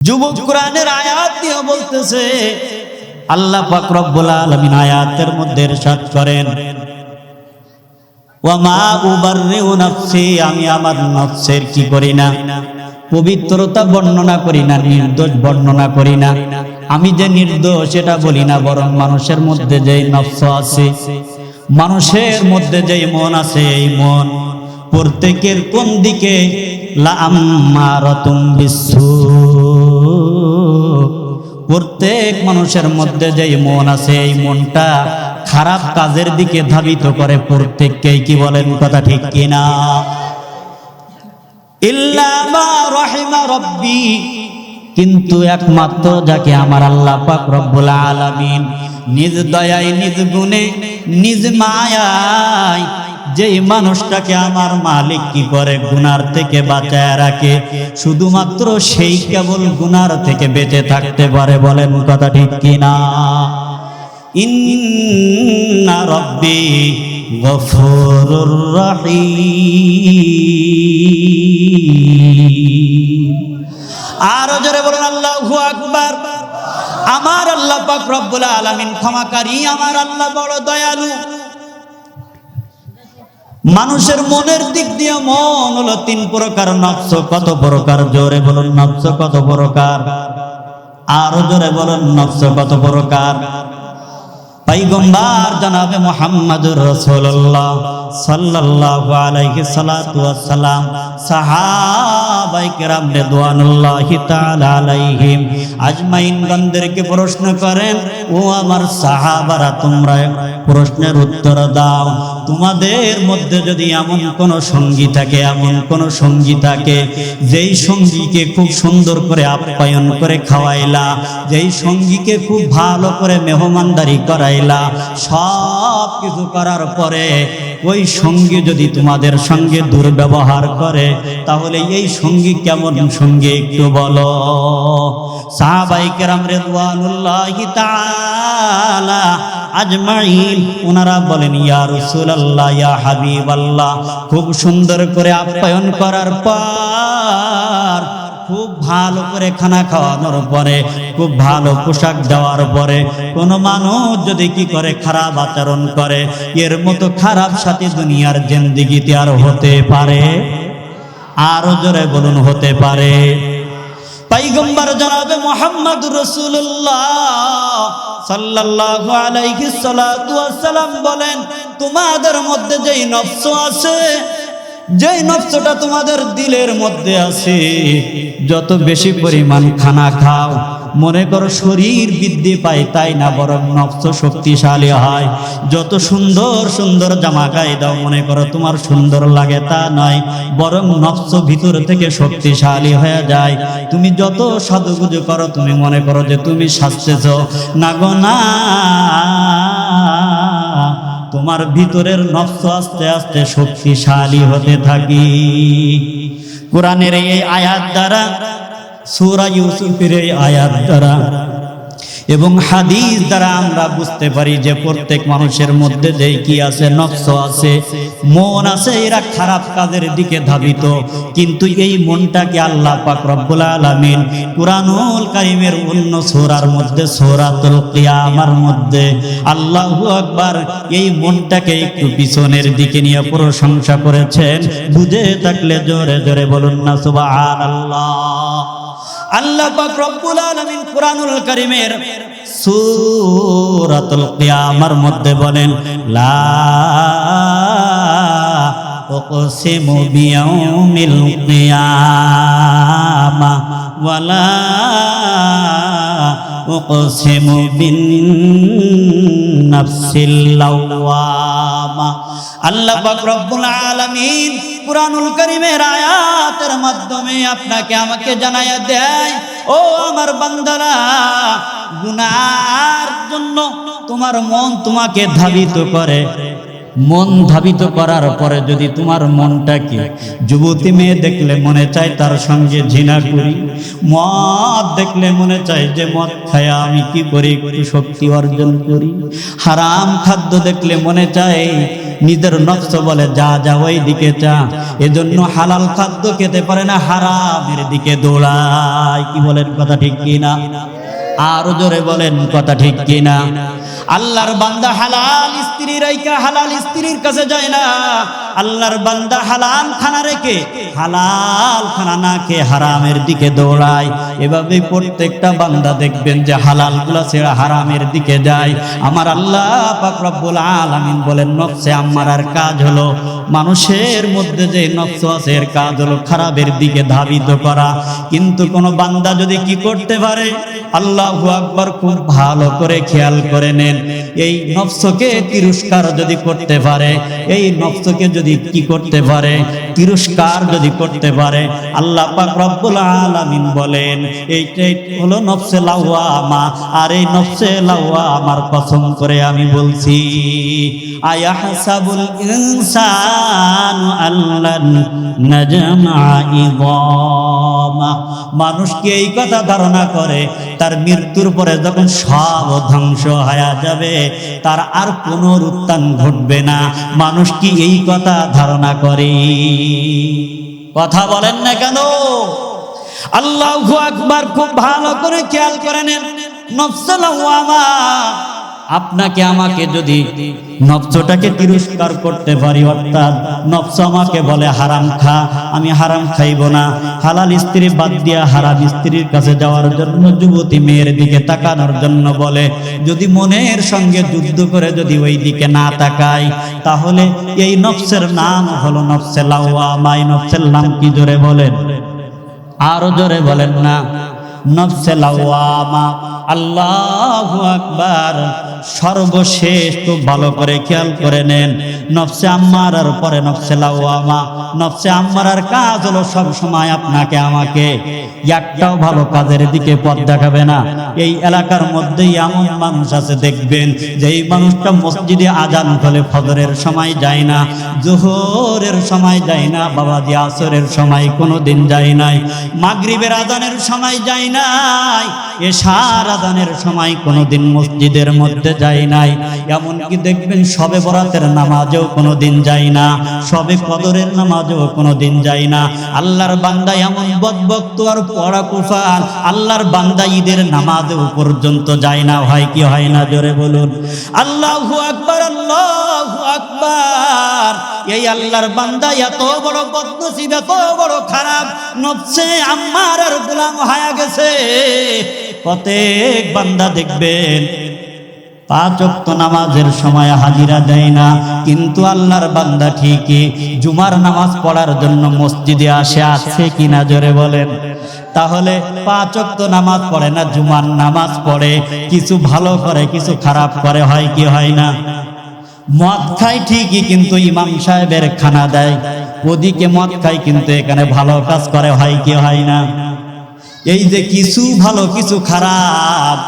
যুবক কোরআনের আয়াত দিয়ে বলতেছে, আল্লাহ পাক রব্বুল আলামিন আয়াতের মধ্যে ইরশাদ করেন, ওয়া মা উবাররিউ নাফসি, আমি আমার নফসের কি করি না, পবিত্রতা বর্ণনা করি না, নির্দোষ বর্ণনা করি না। আমি যে নির্দোষ সেটা বলি না, বরং মানুষের মধ্যে যেই নফস আছে, মানুষের মধ্যে যেই মন আছে, এই মন প্রত্যেকের কোন দিকে লাআম্মারাতুম বিসসু, প্রত্যেক মানুষের মধ্যে যেই মন আছে এই মনটা খারাপ কাজের দিকে ধাবিত করে প্রত্যেককেই। কি বলেন কথা ঠিক কিনা? ইল্লা মা রাহিমা রাব্বি, কিন্তু একমাত্র যাকে আমার আল্লাহ পাক রব্বুল আলামিন নিজ দয়ায়, নিজ গুণে, নিজ মায়ায় যেই মানুষটাকে আমার মালিক কি করে গুনার থেকে বাঁচায় রাখে, শুধুমাত্র সেই কেবল গুনার থেকে বেঁচে থাকতে পারে। বলেন কথা ঠিক কিনা? ইন্না রাব্বি গফুরুর রহিম। আরো জোরে বলেন আল্লাহু আকবার। আমার আল্লাহ পাক রব্বুল আলামিন ক্ষমাকারী, আমার আল্লাহ বড় দয়ালু। মানুষের মনের দিক দিয়ে মন হলো তিন প্রকার। নফস কত প্রকার? জোরে বলুন নফস কত প্রকার? আরো জোরে বলুন নফস কত প্রকার? পয়গম্বর জনাবে মুহাম্মদুর রাসূলুল্লাহ সাল্লাল্লাহু আলাইহি সাল্লাতু ওয়াস সালাম, সাহাবায়ে কেরাম রিদওয়ানুল্লাহি তাআলা আলাইহিম আজমাইন গণদেরকে প্রশ্ন করেন, ও আমার সাহাবারা, তোমরা প্রশ্নের উত্তর দাও। তোমাদের মধ্যে যদি এমন কোন সঙ্গী থাকে, এমন কোন সঙ্গী থাকে যেই সঙ্গীকে খুব সুন্দর করে আপ্যায়ন করে খাওয়াইলা, যেই সঙ্গীকে খুব ভালো করে মেহমানদারি করাইলা, সব কিছু করার পরে ওই সঙ্গী যদি তোমাদের সঙ্গে দুর্ব্যবহার করে, তাহলে এই সঙ্গী কেমন সঙ্গী একটু বলো। সাহাবায়ে কেরাম রিদওয়ানুল্লাহি তাআলা আজমাইন ওনারা বলেন, ইয়া রাসূলুল্লাহ, ইয়া হাবিবাল্লাহ, খুব সুন্দর করে আপ্যায়ন করার পর, খুব ভালো করে খানা খাওয়ানোর পরে, খুব ভালো পোশাক দেওয়ার পরে কোন মানুষ যদি কি করে খারাপ আচরণ করে, এর মতো খারাপ সাথী দুনিয়ার জিন্দেগিতে আর হতে পারে? আরো জোরে বলুন হতে পারে? পয়গম্বর জনাবে মুহাম্মদুর রাসূলুল্লাহ সাল্লাল্লাহু আলাইহি সাল্লাতু ওয়াস সালাম বলেন, তোমাদের মধ্যে যেই নফস আছে, যেই নফসটা তোমাদের দিলের মধ্যে আছে, যত বেশি পরিমাণ খানা খাও, মনে করো শরীর বৃদ্ধি পায়, তাই না, বরং নফস শক্তিশালী হয়। যত সুন্দর সুন্দর জামা গায়ে দাও, মনে করো তোমার সুন্দর লাগে, তা নয়, বরং নফস ভিতর থেকে শক্তিশালী হয়ে যায়। তুমি যত সাজুগুজু করো, তুমি মনে করো যে তুমি সাজতেছ, না গো না, তোমার ভিতরের নফস আস্তে আস্তে শক্তিশালী হতে থাকি। কোরআনের এই আয়াত দ্বারা, সূরা ইউসুফের এই আয়াত দ্বারা এবং হাদিস দ্বারা আমরা বুঝতে পারি যে প্রত্যেক মানুষের মধ্যে যেই কি আছে, নফস আছে, মন আছে, এরা খারাপ কাজের দিকে ধাবিত। কিন্তু এই মনটাকে আল্লাহ পাক রব্বুল আলামিন কুরআনুল কারীমের অন্য সূরার মধ্যে, সূরাতুল কিয়ামার মধ্যে, আল্লাহু আকবার, এই মনটাকে একটু পিছনের দিকে নিয়ে প্রশংসা করেছেন। বুঝে থাকলে জোরে জোরে বলুন না সুবহানাল্লাহ। আল্লাহ পাক রব্বুল আলামিন কুরআনুল কারীমের সূরাতুল কিয়ামার মধ্যে বলেন, লা উকসিমু বিয়াউমিল কিয়ামা ওয়ালা উকসিমু বিন নাফসিল লাওয়ামা। আল্লাহ পাক রব্বুল আলামিন কুরআনুল কারীমের আয়াতের মাধ্যমে আপনাকে আমাকে জানায়া দেয়, ও আমার বান্দারা, গুনার জন্য তোমার মন তোমাকে ধাবিত করে, মন ধাবিত করার পরে যদি তোমার মনটাকে যুবতী মেয়ে দেখলে মনে চায় তার সঙ্গে জিনা করি, মদ দেখলে মনে চায় যে মদ খায়া আমি কি করি একটু শক্তি অর্জন করি, হারাম খাদ্য দেখলে মনে চায় নিজের নফস বলে যা যা ওই দিকে যা, এজন্য হালাল খাদ্য খেতে পারে না, হারামের দিকে দৌড়ায়। কি বলেন কথা ঠিক কিনা? আরো জোরে বলেন কথা ঠিক কিনা? আল্লাহর বান্দা হালাল স্ত্রী রাইকা হালাল স্ত্রীর কাছে যায় না, আল্লাহর বান্দা হালাল খানা রেখে হালাল খানা না খেয়ে হারামের দিকে দৌড়ায়। এভাবে প্রত্যেকটা বান্দা দেখবেন যে হালাল গুলা ছেড়ে হারামের দিকে যায়। আমার আল্লাহ পাক রব্বুল আলামিন বলেন নফসে আম্মারার কাজ হলো, মানুষের মধ্যে যে নফস আছে এর কাজ হলো খারাপের দিকে ধাবিত করা। কিন্তু কোন বান্দা যদি কি করতে পারে, আল্লাহু আকবার, খুব ভালো করে খেয়াল করে নেন, এই নফসকে তিরস্কার যদি করতে পারে, এই নফসকে যদি কি করতে পারে, তিরস্কার যদি করতে পারে, আল্লাহ পাক রব্বুল আলামিন বলেন এইটাই হলো নফসে লাওয়ামা। আর এই নফসে লাওয়ামার কসম করে আমি বলছি, আয়াহসাবুল ইনসানু আল্লান নাজমা ইযামা, মানুষ কি এই কথা ধারণা করে তার মৃত্যুর পরে যখন সব ধ্বংস হয়ে যাবে তার আর কোনো উত্থান ঘটবে না? মানুষ কি এই কথা ধারণা করে? কথা বলেন না কেন? আল্লাহু আকবার, খুব ভালো করে খেয়াল করে নেন। নফসে লাওয়ামা, আপনাকে আমাকে যদি নফসটাকে তিরস্কার করতে পারি, অর্থাৎ নফস আমাকে বলে হারাম খা, আমি হারাম খাইব না, হালাল স্ত্রী বাদ দিয়া হারাম স্ত্রীর কাছে যাওয়ার জন্য, যুবতী মেয়ের দিকে তাকানোর জন্য বলে, যদি মনের সঙ্গে যুদ্ধ করে যদি ওই দিকে না তাকাই, তাহলে এই নফসের নাম হলো নফসে লাওয়ামা। এই নফসের নাম কি জোরে বলেন? আরো জোরে বলেন না? নফসে লাওয়ামা। আল্লাহু আকবার। সর্বশেষ খুব ভালো করে খেয়াল করে নেন, নফসে আম্মারার পরে নফসে লাওয়ামা। নফসে আম্মারার কাজ হলো সব সময় আপনাকে আমাকে একটাও ভালো কাজের দিকে পথ দেখাবে না। এই এলাকার মধ্যেই এমন মানুষ আছে দেখবেন যে এই মানুষটা মসজিদে আজান হলে ফজরের সময় যায় না, জোহরের সময় যায় না, বাবাজি আসরের সময় কোনোদিন যায় নাই, মাগরিবের আজানের সময় যায় নাই, এশার আজানের সময় কোনোদিন মসজিদের মধ্যে যায় নাই, এমনকি দেখবেন শবে বরাতের নামাজেও কোনোদিন যায় না, শবে কদরের নামাজেও কোনোদিন যায় না। আল্লাহর বান্দা এমন বদবক্ত আর পড়া কুফার, আল্লাহর বান্দা ঈদের নামাজেও পর্যন্ত যায় না। হয় কি হয় না? জোরে বলুন আল্লাহু আকবার, আল্লাহু আকবার। এই আল্লাহর বান্দা এত বড় বদনসিব, এত বড় খারাপ, নফসে আম্মারার গোলাম হয়ে গেছে। প্রত্যেক বান্দা দেখবেন 5 ওয়াক্ত নামাজের সময় হাজিরা দেয় না, কিন্তু আল্লাহর বান্দা ঠিকই জুমার নামাজ পড়ার জন্য মসজিদে আসে। আছে কিনা জোরে বলেন? তাহলে 5 ওয়াক্ত নামাজ পড়ে না, জুমার নামাজ পড়ে, কিছু ভালো করে কিছু খারাপ করে। হয় কি হয় না? মদ খায় ঠিকই, কিন্তু ইমাম সাহেবের খানা দেয়, ওদিকে মদ খায় কিন্তু এখানে ভালো কাজ করে। হয় কি হয় না? এই যে কিছু ভালো কিছু খারাপ,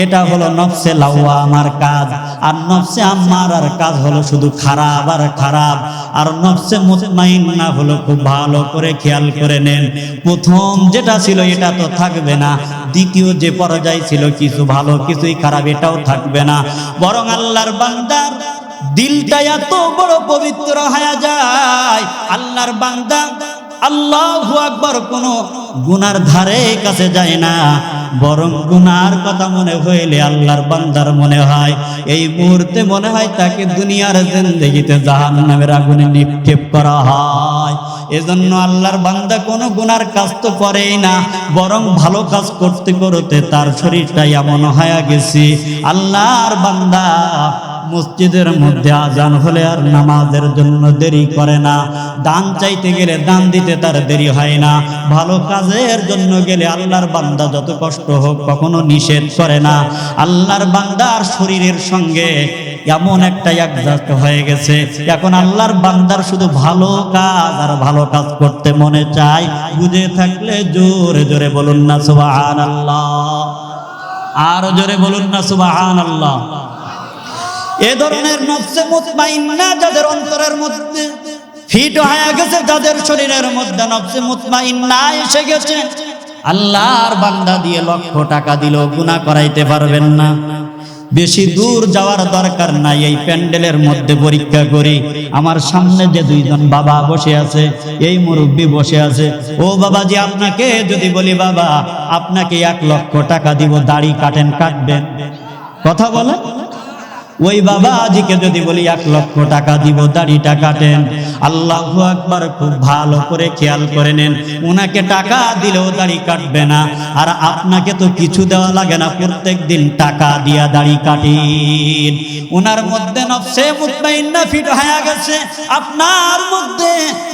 এটা হলো নফসে লাওয়ামার কাজ। আর নফসে আম্মারার কাজ হলো শুধু খারাপ আর খারাপ। আর নফসে মুতমাইন্না হলো, খুব ভালো করে খেয়াল করে নেন, প্রথম যেটা ছিল এটা তো থাকবে না, দ্বিতীয় যে পর্যায় ছিল কিছু ভালো কিছুই খারাপ, এটাও থাকবে না। বরং আল্লাহর বান্দার দিলটা এত বড় পবিত্র হয়ে যায়, আল্লাহর বান্দা আল্লাহু আকবার কোন গুনার ধারে কাছে যায় না, বরং গুনার কথা মনে হইলে আল্লাহর বান্দার মনে হয় এই মুহূর্তে মনে হয় তাকে দুনিয়ার জিন্দেগিতে জাহান্নামের আগুনে নিক্ষেপ করা হয়। এজন্য আল্লাহর বান্দা কোনো গুনার কাজ তো করেই না, বরং ভালো কাজ করতে করতে তার শরীরটা এমন হয়ে গেছে। আল্লাহর বান্দা মসজিদের মধ্যে আজান হলে আর নামাজের জন্য দেরি করে না, দান চাইতে গেলে দান দিতে তার দেরি হয় না, ভালো কাজের জন্য গেলে আল্লাহর বান্দা যত কষ্ট হোক কখনো নিষেধ করে না। আল্লাহর বান্দার শরীরের সঙ্গে এমন একটা অ্যাডজাস্ট হয়ে গেছে, এখন আল্লাহর বান্দার শুধু ভালো কাজ আর ভালো কাজ করতে মনে চায়। বুঝে থাকলে জোরে জোরে বলুন না সুবহানাল্লাহ, আর জোরে বলুন না সুবহানাল্লাহ। এ ধরনের নফসে মুতমাইন্না যাদের অন্তরের মধ্যে ফিট হয়ে গেছে, যাদের শরীরের মধ্যে নফসে মুতমাইন্না এসে গেছে, আল্লাহর বান্দা দিয়ে লক্ষ টাকা দিলেও গুনাহ করাইতে পারবেন না। বেশি দূর যাওয়ার দরকার নাই, এই প্যান্ডেলের মধ্যে পরীক্ষা করি। আমার সামনে যে দুইজন বাবা বসে আছে, এই মুরব্বী বসে আছে, ও বাবাজি আপনাকে যদি বলি বাবা আপনাকে 1 লক্ষ টাকা দিব, দাড়ি কাটেন, কাটবেন? কথা বলে। ওই বাবাজিকে যদি বলি 1 লক্ষ টাকা দিব, দাড়িটা কাটেন? আল্লাহু আকবার। খুব ভালো করে খেয়াল করে নেন, উনাকে টাকা দিলেও দাড়ি কাটবে না, আর আপনাকে তো কিছু দেওয়া লাগে না, প্রত্যেক দিন টাকা দিয়া দাড়ি কাটেন। উনার মধ্যে নফসে মুতমাইন্না ফিট হয়ে গেছে, আপনার মধ্যে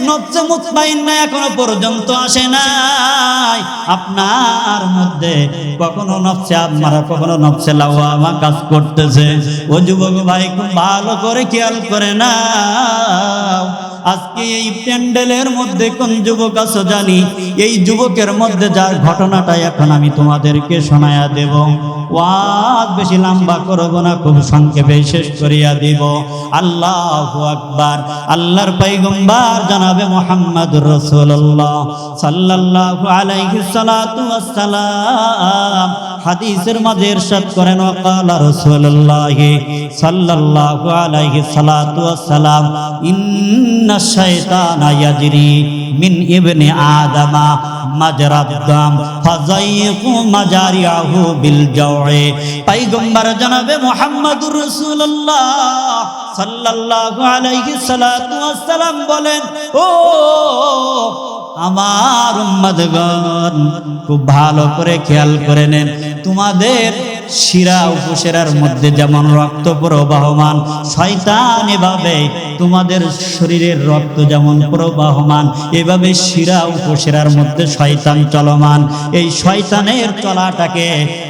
নফসে মুতমাইন্না এখনো পর্যন্ত আসে নাই। আপনার মধ্যে কখনো নফসে আম্মারা, কখনো নফসে লাওয়ামা কাজ করতেছে। ও যুবক ভাই, খুব ভালো করে খেয়াল করে নাও, আজকে এই প্যান্ডেলের মধ্যে কোন যুবক আছো জানি, এই যুবকের মধ্যে যার ঘটনাটা এখন আমি তোমাদেরকে শোনায়া দেব। ওয়াজ বেশি লম্বা করব না, খুব সংক্ষেপে শেষ করিয়া দিব। আল্লাহু আকবার। আল্লাহর পয়গম্বর জনাবে মুহাম্মদুর রাসূলুল্লাহ সাল্লাল্লাহু আলাইহি সাল্লাতু ওয়াস সালাম হাদিসের মাঝে ইরশাদ করেন, ওয়াকালা রাসূলুল্লাহ সাল্লাল্লাহু আলাইহি সাল্লাতু ওয়াস সালাম, ইন্না শাইতানা ইয়াজরি মিন ইবনি আদামা মাজরাদ দাম ফাযাইকু মাজারিহু বিল জাওই। পয়গম্বর জনাবে মুহাম্মদুর রাসূলুল্লাহ সাল্লাল্লাহু আলাইহি সাল্লাতু ওয়াস সালাম বলেন, ও আমার উম্মতগণ, খুব ভালো করে খেয়াল করে নেন, তোমাদের শিরা উপশিরার মধ্যে যেমন রক্ত প্রবাহমান, শয়তান এভাবে তোমাদের শরীরের রক্ত যেমন প্রবাহমান, এভাবে শিরা উপশিরার মধ্যে শয়তান চলমান। এই শয়তানের চলাটাকে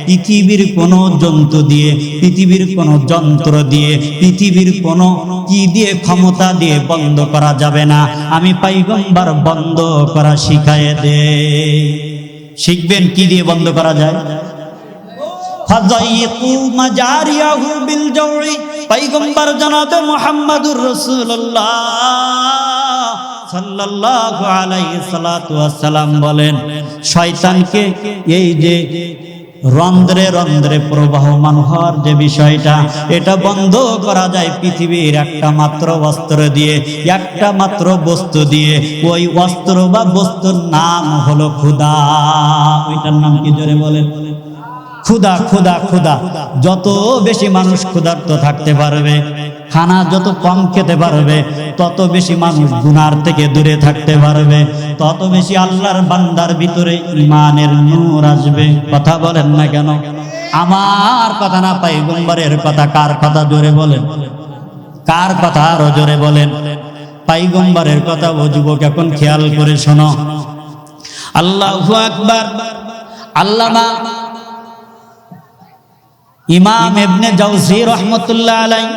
পৃথিবীর কোনো জন্তু দিয়ে, পৃথিবীর কোনো যন্ত্র দিয়ে, পৃথিবীর কোনো কি দিয়ে, ক্ষমতা দিয়ে বন্ধ করা যাবে না। আমি পয়গম্বর বন্ধ করা শিখায়ে দে। শিখবেন কি দিয়ে বন্ধ করা যায়? ফাযাইকু মাজারিহু বিল জাওই। পয়গম্বর জনাবে মুহাম্মদুর রাসূলুল্লাহ সাল্লাল্লাহু আলাইহি সাল্লাতু ওয়াস সালাম বলেন, শয়তানকে এই যে রন্ধ্রে রন্ধ্রে প্রবাহমান হওয়ার যে বিষয়টা, এটা বন্ধ করা যায় পৃথিবীর একটা মাত্র অস্ত্র দিয়ে, একটা মাত্র বস্তু দিয়ে। ওই অস্ত্র বা বস্তুর নাম হলো ক্ষুধা। ওইটার নাম কি জোরে বলেন? ক্ষুধা। ক্ষুধা ক্ষুধা। যত বেশি মানুষ ক্ষুধার্ত থাকতে পারবে, খানা যত কম খেতে পারবে, তত বেশি মানুষ গুনার থেকে দূরে থাকতে পারবে, তত বেশি আল্লাহর বান্দার ভিতরে ঈমানের নূর আসবে। কথা বলেন না কেন? আমার কথা না, পয়গম্বরের কথা। কার কথা জোরে বলেন? কার কথা আরো জোরে বলেন? পয়গম্বরের কথা। ও যুবক, এখন খেয়াল করে শোনো। আল্লাহু আকবার। আল্লামা ইমাম ইবনে জাওজি রাহমাতুল্লাহ আলাইহি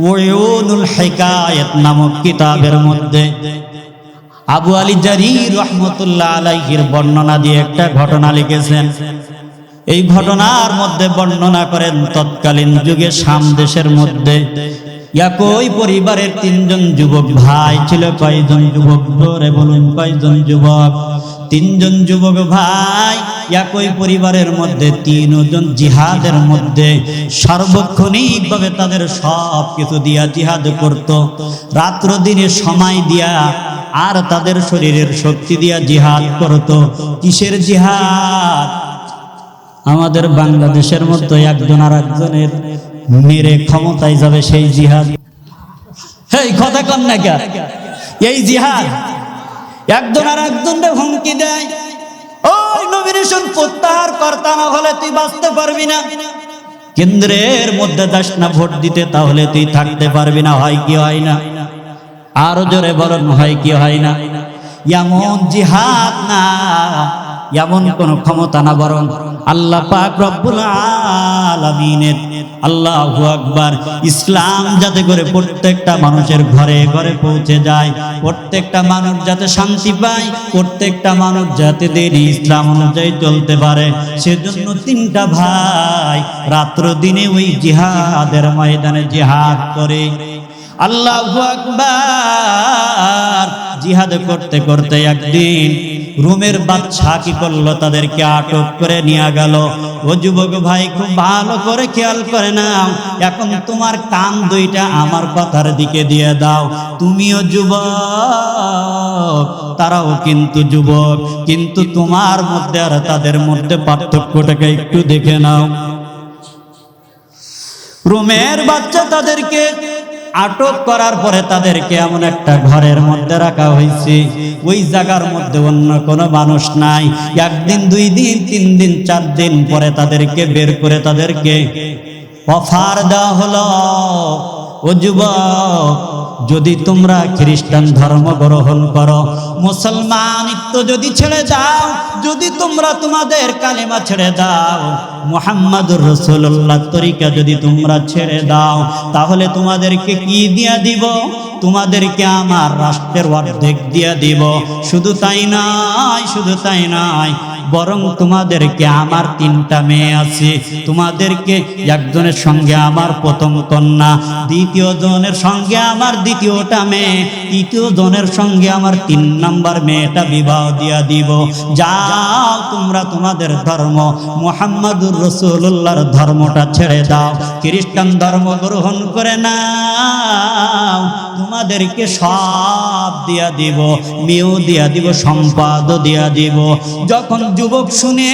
উয়ুনুল হিকায়াত নামক কিতাবের মধ্যে আবু আলী জারির রাহমাতুল্লাহ আলাইহির বর্ণনা দিয়ে একটা ঘটনা লিখেছেন। এই ঘটনার মধ্যে বর্ণনা করেন, তৎকালীন যুগে শাম দেশের মধ্যে একই পরিবারের 3 জন যুবক ভাই ছিল। কয়জন যুবক? ধরে বলুন, কয়জন যুবক? 3 জন যুবক ভাই। একই পরিবারের মধ্যে 3 জন জিহাদের মধ্যে সার্বক্ষণিকভাবে তাদের সব কিছু দিয়া জিহাদ করত, রাত্র দিনে সময় দিয়া, আর তাদের শরীরের শক্তি দিয়া জিহাদ করত। কিসের জিহাদ? আমাদের বাংলাদেশের মধ্যে একজন আর একজনের মেরে ক্ষমতায় যাবে, সেই জিহাদ। এই কথা কম না কে? এই জিহাদ একজন আর একজনের হুমকি দেয়, ওই নবীর প্রত্যাহার কর্তা না হলে তুই বাঁচতে পারবি না, কেন্দ্রের মধ্যে যাস না ভোট দিতে, তাহলে তুই থাকতে পারবি না। হয় কি হয় না? আরো জোরে বলেন, হয় কি হয় না? এমন জিহাদ না এমন কোন ক্ষমতা না, বরং আল্লাহ পাক রব্বুল আলামিনের। আল্লাহু আকবার। ইসলাম যাতে করে প্রত্যেকটা মানুষের ঘরে ঘরে পৌঁছে যায়, প্রত্যেকটা মানুষ যাতে শান্তি পায়, প্রত্যেকটা মানুষ যাতে দিন ইসলাম অনুযায়ী চলতে পারে, সেজন্য তিনটা ভাই রাত্র দিনে ওই জিহাদের ময়দানে জিহাদ করে। আল্লাহু আকবার। জিহাদ করতে করতে একদিন রোমের বাদশা কি করলো, তাদেরকে আটক করে নিয়ে গেল। ও যুবক ভাই, খুব ভালো করে খেয়াল করে নাও, এখন তোমার কান দুইটা আমার কথার দিকে দিয়ে দাও। তুমিও যুবক, তারাও কিন্তু যুবক, কিন্তু তোমার মধ্যে আর তাদের মধ্যে পার্থক্যটাকে একটু দেখে নাও। রোমের বাচ্চা তাদেরকে আটক করার পরে তাদেরকে এমন একটা ঘরের মধ্যে রাখা হয়েছে, ওই জায়গার মধ্যে অন্য কোনো মানুষ নাই। একদিন, 2 দিন, 3 দিন, 4 দিন পরে তাদেরকে বের করে তাদেরকে অফার দেওয়া হলো, ও যুবক, যদি তোমরা খ্রিস্টান ধর্ম গ্রহণ করো, মুসলমানিত্ব যদি ছেড়ে দাও, যদি তোমরা তোমাদের কালেমা ছেড়ে দাও, মুহাম্মাদুর রাসূলুল্লাহ তরিকা যদি তোমরা ছেড়ে দাও, তাহলে তোমাদেরকে কি দিয়া দিব? তোমাদেরকে আমার রাষ্ট্রের অর্ধেক দিয়া দিব। শুধু তাই নয়, শুধু তাই নয়, বরং তোমাদেরকে আমার 3টা মেয়ে আছে, তোমাদেরকে একজনের সঙ্গে আমার প্রথম কন্যা, দ্বিতীয় জনের সঙ্গে আমার দ্বিতীয়টা মেয়ে, তৃতীয় জনের সঙ্গে আমার 3 নম্বর মেয়েটা বিবাহ দিয়া দিব। যাও, তোমরা তোমাদের ধর্ম মুহাম্মাদুর রাসূলুল্লাহর ধর্মটা ছেড়ে দাও, খ্রিস্টান ধর্ম গ্রহণ করে নাও, তোমাদেরকে সব দিয়া দিব, মেয়েও দিয়া দিব, সম্পদও দিয়া দিব। যখন যুবক শুনে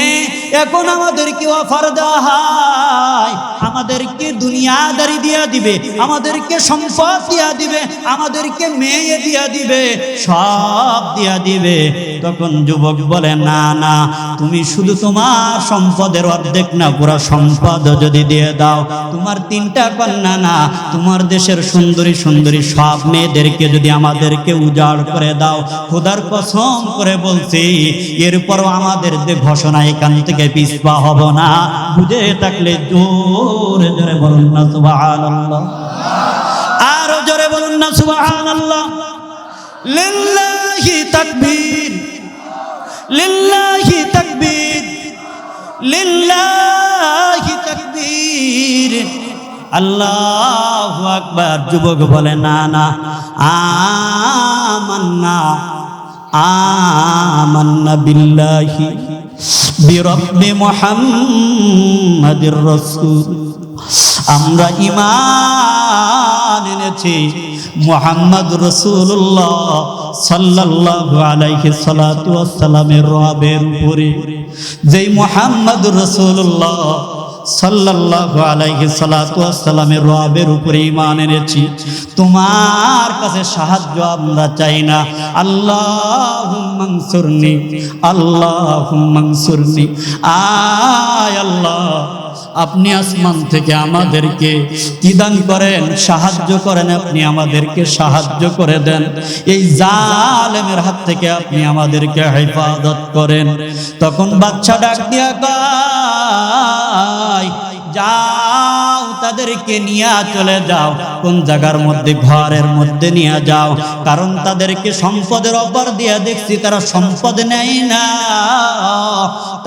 এখন আমাদেরকে অফার দেওয়া হয়, আমাদেরকে দুনিয়াদারি দিয়া দিবে, আমাদেরকে সম্পদ দিয়া দিবে, আমাদেরকে মেয়ে দিয়া দিবে, সব দিয়া দিবে, তখন যুবক বলে, না না, তুমি শুধু তোমার সম্পদের অর্ধেক না, পুরো সম্পদ যদি দিয়ে দাও, তোমার 3টা কন্যা না, তোমার দেশের সুন্দরী সুন্দরী সব মেয়েদেরকে যদি আমাদেরকে উজাড় করে দাও, খোদার কসম করে বলছি, এরপরও আমাদের যে ঘোষণা, এখান থেকে পিছপা হব না। বুঝে থাকলে জোরে জোরে বলুন না সুবহানাল্লাহ, আরো জোরে বলুন না সুবহানাল্লাহ। লিল্লাহি তাকবীর, লিল্লাহি তাকবীর, লিল্লাহি তাকবীর, আল্লাহু আকবার। যুবক বলে, না না, আমান্না আমান্না বিল্লাহি বিরব্বি মুহাম্মাদির রাসূল, আমরা ঈমান এনেছি মুহাম্মদুর রাসূলুল্লাহ সাল্লাল্লাহু আলাইহি সাল্লাতু ওয়াসসালামের রবের উপরে। যেই মুহাম্মদুর রাসূলুল্লাহ সাল্লাল্লাহু আলাইহি সাল্লাতু ওয়াসসালামের রবের উপরে ঈমান এনেছি, তোমার কাছে সাহায্য আমরা চাই না। আল্লাহুম্মা আনসুরনি, আল্লাহুম্মা আনসুরনি। আয় আল্লাহ, আপনি আসমান থেকে আমাদেরকে কি দান করেন? সাহায্য করেন, আপনি আমাদেরকে সাহায্য করে দেন, এই জালেমের হাত থেকে আপনি আমাদেরকে হেফাজত করেন। তখন বাদশা ডাক দিয়া কয়, যাও, তাদেরকে নিয়ে চলে যাও। কোন জায়গার মধ্যে? ঘরের মধ্যে নিয়ে যাও, কারণ তাদেরকে সম্পদের অফার দিয়া দেখছি, তারা সম্পদ নেয় না।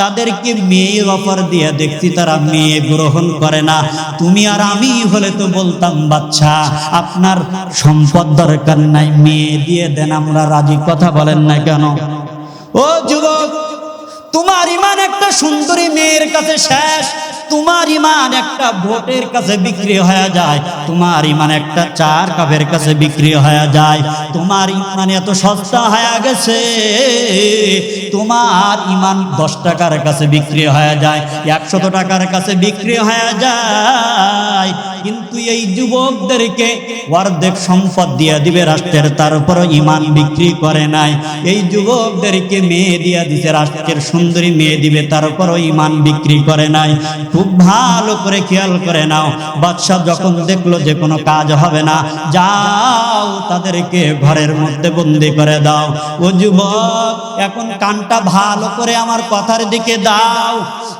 তাদেরকে মেয়ের অফার দিয়া দেখছি, তারা মেয়ে গ্রহণ করে না। তুমি আর আমি হলে তো বলতাম, বাচ্চা, আপনার সম্পদ দরকার নাই, মেয়ে দিয়ে দেন, আমরা রাজি। কথা বলেন না কেন? ও যুবক, তোমার ঈমান একটা সুন্দরী মেয়ের কাছে শেষ, তোমার ঈমান একটা ভোটের কাছে বিক্রি হয়ে যায়, তোমার ঈমান একটা 4 কাপের কাছে বিক্রি হয়ে যায়, তোমার ঈমান এত সস্তা হয়ে গেছে, তোমার ঈমান 10 টাকার কাছে বিক্রি হয়ে যায়, 100 টাকার কাছে বিক্রি হয়ে যায়। কিন্তু এই যুবকদেরকে অর্ধেক সম্পদ দিয়ে দিবে রাষ্ট্রের, তারপরও ঈমান বিক্রি করে নাই। এই যুবকদেরকে মেয়ে দিয়ে দিছে, রাষ্ট্রের সুন্দরী মেয়ে দিবে, তারপরও ঈমান বিক্রি করে নাই। খুব ভালো করে খেয়াল করে নাও। বাদশা যখন দেখলো যে কোনো কাজ হবে না, যাও তাদেরকে ঘরের মধ্যে বন্দি করে দাও। ও যুবক, এখন কানটা ভালো করে আমার কথার দিকে দাও।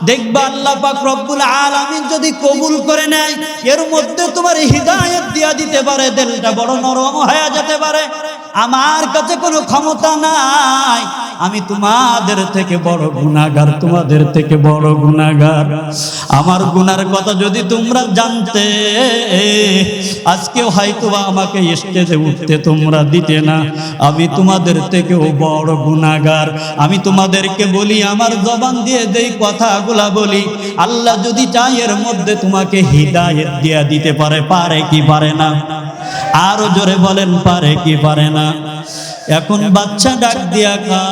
দেখবা আল্লাহ পাক রব্বুল আলামিন যদি কবুল করে নেয়, এর মধ্যে তোমার হিদায়াত দিয়া দিতে পারে, দিলটা বড় নরম হয়ে যেতে পারে। আমার কাছে কোনো ক্ষমতা নাই, আমি তোমাদের থেকে বড় গুনাহগার, তোমাদের থেকে বড় গুনাহগার। আমার গুনার কথা যদি তোমরা জানতে, আজকে হয়তো আমাকে স্টেজে উঠতে তোমরা দিতে না। আমি তোমাদের থেকেও বড় গুনাহগার। আমি তোমাদেরকে বলি, আমার জবান দিয়ে যেই কথাগুলা বলি, আল্লাহ যদি চায় এর মধ্যে তোমাকে হিদায়াত দিয়া দিতে পারে। পারে কি পারে না? আরো জোরে বলেন, পারে কি পারে না? এখন বাচ্চা ডাক দিয়া কয়,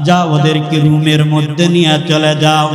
যাও ওদেরকে রুমের মধ্যে নিয়ে চলে যাও।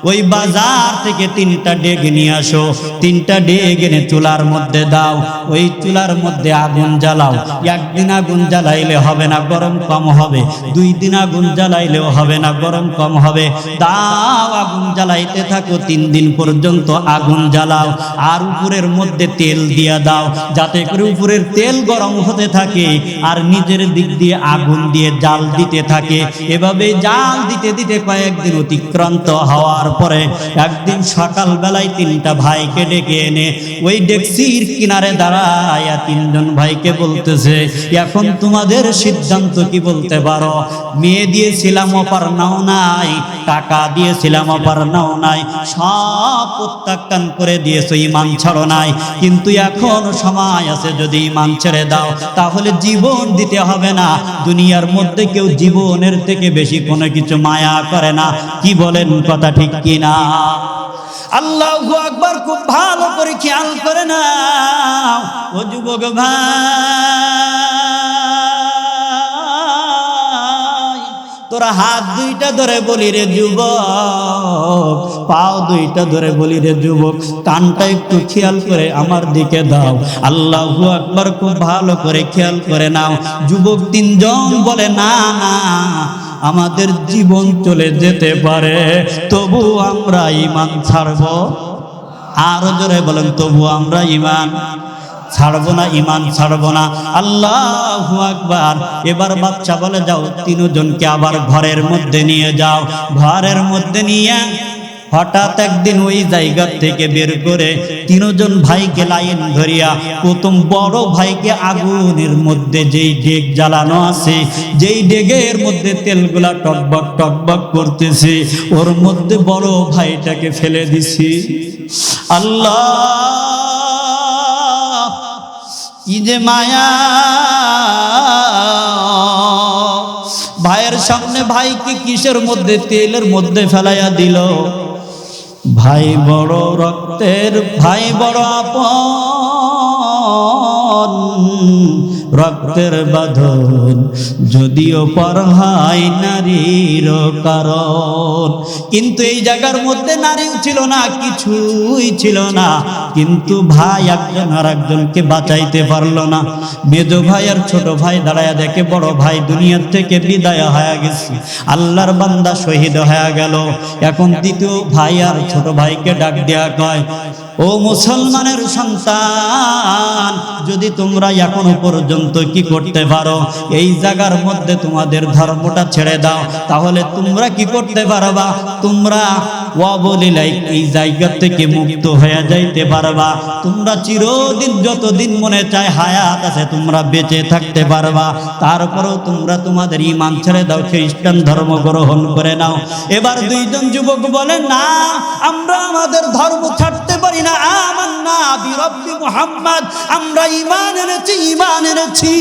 ওই বাজার থেকে 3টা ডেগ নিয়ে আসো, 3টা ডেগ এনে চুলার মধ্যে দাও। ওই চুলার মধ্যে আগুন জ্বালাও। একদিন আগুন জ্বালাইলে হবে না, গরম কম হবে। 2 দিন আগুন জ্বালাইলেও হবে না, গরম কম হবে। দাও, আগুন জ্বালাইতে থাকো, 3 দিন পর্যন্ত আগুন জ্বালাও। আর উপরের মধ্যে তেল দিয়া দাও, যাতে করে উপরের তেল গরম হতে থাকে আর নিজের দিক দিয়ে আগুন দিয়ে জাল দিতে থাকে। এভাবে জাল দিতে দিতে কয়েকদিন অতিক্রান্ত হওয়ার পরে একদিন সকাল বেলায় 3টা ভাইকে ডেকে এনে ওই ডেকসির কিনারে দাঁড়ায়া 3জন ভাইকে বলতেছে, এখন তোমাদের সিদ্ধান্ত কি বলতে পারো? মেয়ে দিয়েছিলাম অপার নাও নাই, টাকা দিয়েছিলাম অপার নাও নাই, সব প্রত্যাখ্যান করে দিয়েছো, ঈমান ছাড়ো নাই। কিন্তু এখন সময় আছে, যদি ঈমান ছেড়ে দাও তাহলে জীবন দিতে হবে না। দুনিয়ার মধ্যে কেউ জীবনের থেকে বেশি কোনো কিছু মায়া করে না। কি বলেন, কথা ঠিক কিনা? আল্লাহু আকবার। খুব ভালো করে খেয়াল করে নাও ও যুবক ভাই, তোরা হাত 2টা ধরে বলি রে যুবক, পাও 2টা ধরে বলি রে যুবক, কানটা একটু খেয়াল করে আমার দিকে দাও। আল্লাহু আকবার। খুব ভালো করে খেয়াল করে নাও। যুবক 3জন বলে, না না, আমাদের জীবন চলে যেতে পারে, তবু আমরা ঈমান ছাড়ব। আরো জোরে বলেন, তবু আমরা ঈমান ছাড়বো না, ঈমান ছাড়বো না। আল্লাহু আকবার। এবার বাচ্চা বলে, যাও 3জনকে আবার ঘরের মধ্যে নিয়ে যাও। ঘরের মধ্যে নিয়ে হঠাৎ একদিন ওই জায়গা থেকে বের করে 3জন ভাইকে লাইন ধরিয়া, প্রথম বড় ভাইকে আগুনের মধ্যে যেই ডেক জ্বালানো আছে, যেই ডেগের মধ্যে তেলগুলা টকবক টকবক করতেছে, ওর মধ্যে বড় ভাইটাকে ফেলে দিছি। আল্লাহ, কি যে মায়া! ভাইয়ের সামনে ভাইকে কিসের মধ্যে? তেলের মধ্যে ফেলাইয়া দিল। ভাই বড় রক্তের, ভাই বড় আপন, রক্তের বাঁধন যদিও পর হয় নারীর কারণ। কিন্তু এই জায়গার মধ্যে নারীও ছিল না, কিছুই ছিল না। কিন্তু ভাই একজন আর একজনকে বাঁচাইতে পারলো না। মেজো ভাই আর ছোট ভাই দাঁড়ায়া দেখে বড় ভাই দুনিয়ার থেকে বিদায় হয়ে গেছে, আল্লাহর বান্দা শহীদ হয়ে গেল। এখন দ্বিতীয় ভাই আর ছোট ভাইকে ডাক দেয়া কয়, ও মুসলমানের সন্তান, যদি তোমরা এখনো পর্যন্ত কি করতে পারো, এই জায়গার মধ্যে তোমাদের ধর্মটা ছেড়ে দাও, তাহলে তোমরা কি করতে পারবা? তোমরা ওয়াবলিলাই এই জায়গা থেকে মুক্ত হয়ে যাইতে পারবা। তোমরা চিরদিন, যতদিন মনে চায় হায়াত আছে, তোমরা বেঁচে থাকতে পারবা। তারপরেও তোমরা তোমাদের ঈমান ছেড়ে দাও, খ্রিস্টান ধর্ম গ্রহণ করে নাও। এবার 2জন যুবক বলে, না, আমরা আমাদের ধর্ম ছাড়তে পারি না। আমান্না বিরব্বি মুহাম্মদ, আমরা ঈমান এনেছি, ঈমান এনেছি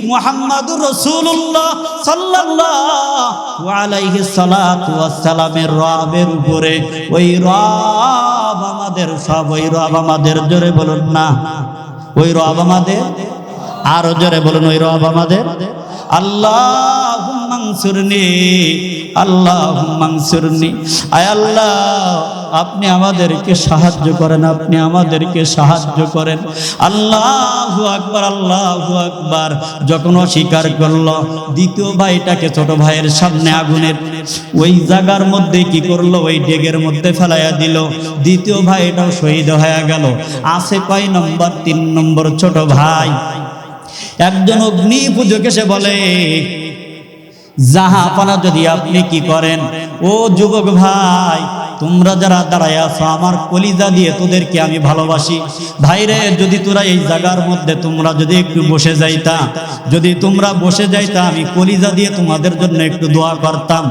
মুহাম্মাদুর রাসূলুল্লাহ সাল্লাল্লাহু আলাইহি সাল্লাতু ওয়াস সালামের রবের উপরে। ওই রব আমাদের সব, ওই রব আমাদের। জোরে বলুন না, ওই রব আমাদের। আরো জোরে বলুন, ওই রব আমাদের। আল্লাহুম্মা মানসুরনি, আল্লাহুম্মা আনসুরনি। আয় আল্লাহ, আপনি আমাদেরকে সাহায্য করেন, আপনি আমাদেরকে সাহায্য করেন। আল্লাহু আকবার, আল্লাহু আকবার। যখন অস্বীকার করলো, দ্বিতীয় ভাইটাকে ছোট ভাইয়ের সামনে আগুনের ওই জায়গার মধ্যে কি করলো, ওই ডেগের মধ্যে ফেলাইয়া দিল। দ্বিতীয় ভাইটাও শহীদ হয়ে গেল। আছে কয় নম্বর? 3 নম্বর ছোট ভাই। একজন অগ্নি পূজক এসে বলে, জাহাপানা যদি আপনি কি করেন, ও যুবক ভাই, তোমরা যারা দাঁড়ায় আছো, আমার কলিজা দিয়ে তোদেরকে আমি ভালোবাসি। ভাইরে, যদি তোরা এই জায়গার মধ্যে তোমরা যদি একটু বসে যাইতা, যদি তোমরা বসে যাইতা, আমি কলিজা দিয়ে তোমাদের জন্য একটু দোয়া করতাম।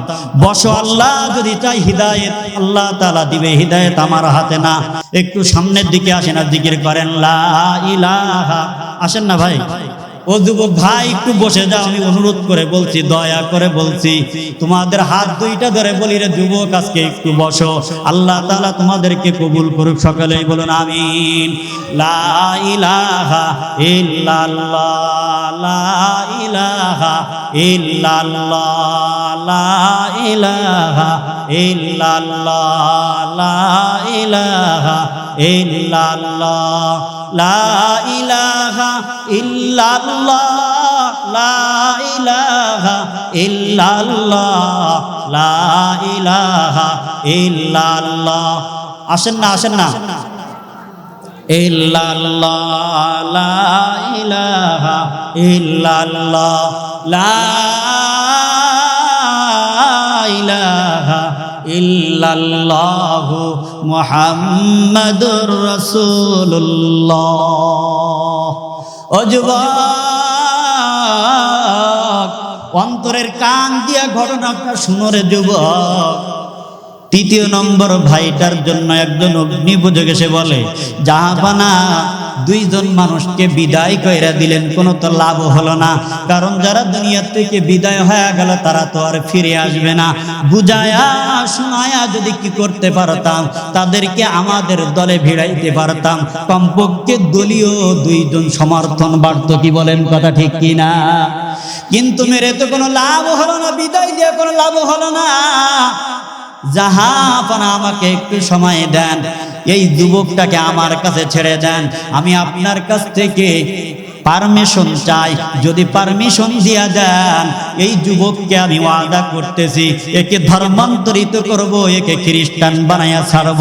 বসো, আল্লাহ যদি চাই হিদায়েত, আল্লাহ তাআলা দিবে হিদায়েত, আমার হাতে না। একটু সামনের দিকে আসেন আর জিকির করেন লা ইলাহা। আসেন না ভাই। ও যুবক ভাই, একটু বসে যাও, আমি অনুরোধ করে বলছি, দয়া করে বলছি, তোমাদের হাত দুইটা ধরে বলি রে যুবক, আজকে একটু বসো। আল্লাহ তাআলা তোমাদেরকে কবুল করুক। সকলেই বলুন আমিন। লা ইলাহা ইল্লাল্লাহ, লা ইলাহা ইল্লাল্লাহ, লা ইলাহা ইল্লাল্লাহ, লা ইলাহা ইল্লাল্লাহ, লা ইলাহা ইল্লাল্লাহ, লা ইলাহা ইল্লাল্লাহ, লা ইলাহা ইল্লাল্লাহ। আসেন না, আসেন না। ইল্লাল্লাহ, লা ইলাহা ইল্লাল্লাহ, লা ইলাহা ইল্লাল্লাহু মুহাম্মাদুর রাসূলুল্লাহ। ও যুবক, অন্তরের কান দিয়া ঘটনাটা শুনো রে যুবক। 3 নম্বর ভাইটার জন্য একজন অগ্নিপূজক এসে বলে, জাহাপানা, 2 জন মানুষকে বিদায় কইরা দিলেন, কোনো তো লাভ হলো না। কারণ যারা দুনিয়া থেকে বিদায় হয়ে গেল, তারা তো আর ফিরে আসবে না। বুঝায়া শোনায়া যদি কি করতে পারতাম, তাদেরকে আমাদের দলে ভিড়াইতে পারতাম, কমপক্ষে দলীয় 2 জন সমর্থন বাড়তো। কি বলেন, কথা ঠিক কিনা? কিন্তু মেরে তো কোনো লাভ হলো না, বিদায় দিয়ে কোনো লাভ হলো না। জাহাপানা, আমাকে একটু সময় দেন, এই যুবকটাকে আমার কাছে ছেড়ে দেন। আমি আপনার কাছ থেকে পারমিশন চাই। যদি পারমিশন দিয়া দেন, এই যুবককে আমি ওয়াদা করতেছি, একে ধর্মান্তরিত করব, একে খ্রিস্টান বানাইয়া ছাড়ব।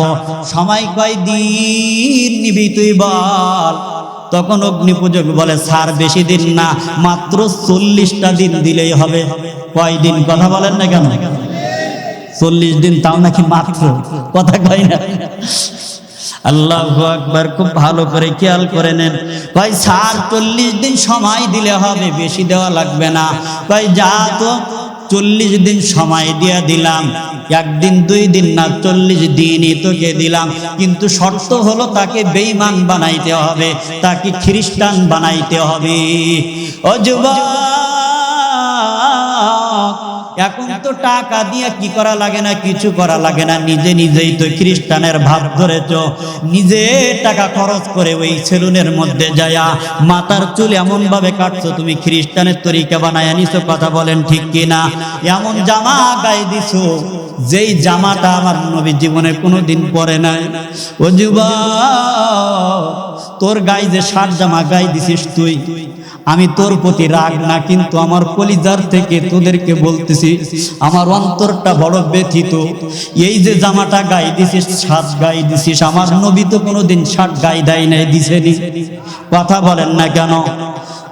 সময় কয়দিন নিবি তুই বল? তখন অগ্নিপূজক বলে, স্যার বেশি দিন না, মাত্র 40টা দিন দিলেই হবে। কয়দিন? কথা বলেন না কেন? 40 দিন, তাও নাকি মাত্র, কথা কয় না। আল্লাহু আকবার। খুব ভালো করে খেয়াল করে নেন। কয় স্যার 40 দিন সময় দিলে হবে, বেশি দেওয়া লাগবে না। কয় যা তো, 40 দিন সময় দিয়ে দিলাম, 1 দিন 2 দিন না, 40 দিনই তোকে দিলাম। কিন্তু শর্ত হলো, তাকে বেঈমান বানাইতে হবে, তাকে খ্রিস্টান বানাইতে হবে। ও যুবক, এখন তো টাকা দিয়ে কি করা লাগে না, কিছু করা লাগে না, নিজে নিজেই তো খ্রিস্টানের ভাব ধরেছ। নিজে টাকা খরচ করে ওই সেলুনের মধ্যে যায়া মাথার চুল এমন ভাবে কাটছো, তুমি খ্রিস্টানের তরিকা বানায় নিছো। কথা বলেন ঠিক কিনা? এমন জামা গায়ে দিছো, যেই জামাটা আমার নবী জীবনে কোনোদিন পরে নাই। ও যুবক, তোর গায়ে যে 60 জামা গায়ে দিছিস তুই, আমি তোর প্রতি রাগ না, কিন্তু আমার কলিজার থেকে তোদেরকে বলতেছি, আমার অন্তরটা বড় ব্যথিত। এই যে জামাটা গায়ে দিছিস, 60 গায়ে দিছিস, আমার নবী তো কোনোদিন 60 গায়ে দেয় নাই, দিছেনি? কথা বলেন না কেন?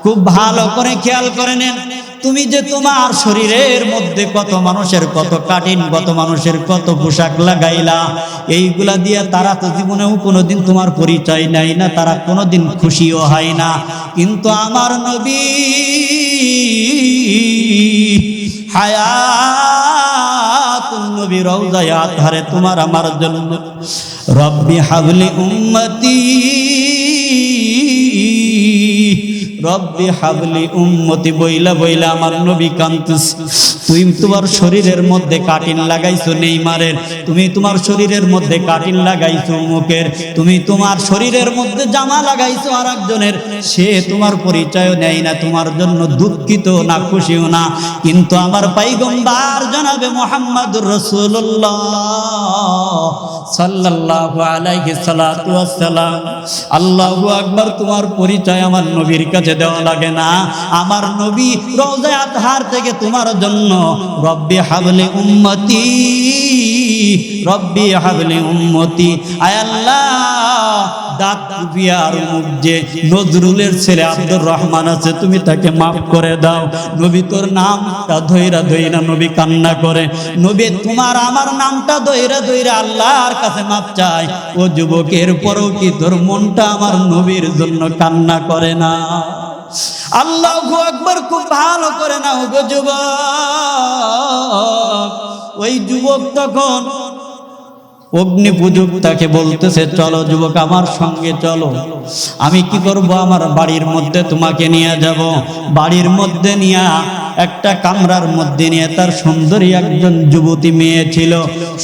খুব ভালো করে খেয়াল করে নেন। তুমি যে তোমার শরীরের মধ্যে কত মানুষের কত কাটিন, কত মানুষের কত পোশাক লাগাইলা, এইগুলা দিয়ে তারা তো জীবনেও কোনোদিন তোমার পরিচয় নেয় না, তারা কোনোদিন খুশিও হয় না। কিন্তু আমার নবী হায়াতুন নবী রওজায়ে আতহারে তোমার আমার জন্য, রব্বি হাবলি উম্মতি, রব্বি হাবলি উম্মতি বইলা বইলা আমার নবী কাঁদতেছে। তুমি তোমার শরীরের মধ্যে কাটিন লাগাইছো নেইমারের, তুমি তোমার শরীরের মধ্যে কাটিন লাগাইছো মুখের, তুমি তোমার শরীরের মধ্যে জামা লাগাইছো আর একজনের, সে তোমার পরিচয় নেয় না, তোমার জন্য দুঃখিত না খুশিও না। কিন্তু আমার পয়গম্বর জনাবে মুহাম্মদুর রাসূলুল্লাহ সাল্লাল্লাহু আলাইহি সাল্লাতু ওয়াসসালাম, আল্লাহু আকবার, তোমার পরিচয় আমার নবীর কাছে দেওয়া লাগে না। আমার নবী রওজায়ে আতহার থেকে তোমার জন্য রব্বি হাবলি উম্মতি, রব্বি হাবলি উম্মতি, আয় আল্লাহ দাঁত কুপিয়ার মুখ যে নজরুলের ছেলে আব্দুর রহমান আছে, তুমি তাকে মাফ করে দাও। নবী তোর নামটা ধইরা ধইরা নবী কান্না করে, নবী তোমার আমার নামটা ধইরা ধইরা আল্লাহর কাছে মাফ চায়। ও যুবকের পরও কি তোর মনটা আমার নবীর জন্য কান্না করে না? আল্লাহু আকবার, খুব ভালো করে না গো যুবক। ওই যুবক তখন অগ্নি পূজক তাকে বলতেছে, চলো যুবক আমার সঙ্গে চলো। আমি কি করব, আমার বাড়ির মধ্যে তোমাকে নিয়ে যাব। বাড়ির মধ্যে নিয়ে একটা কামরার মধ্যে নিয়ে, তার সুন্দরী একজন যুবতী মেয়ে ছিল,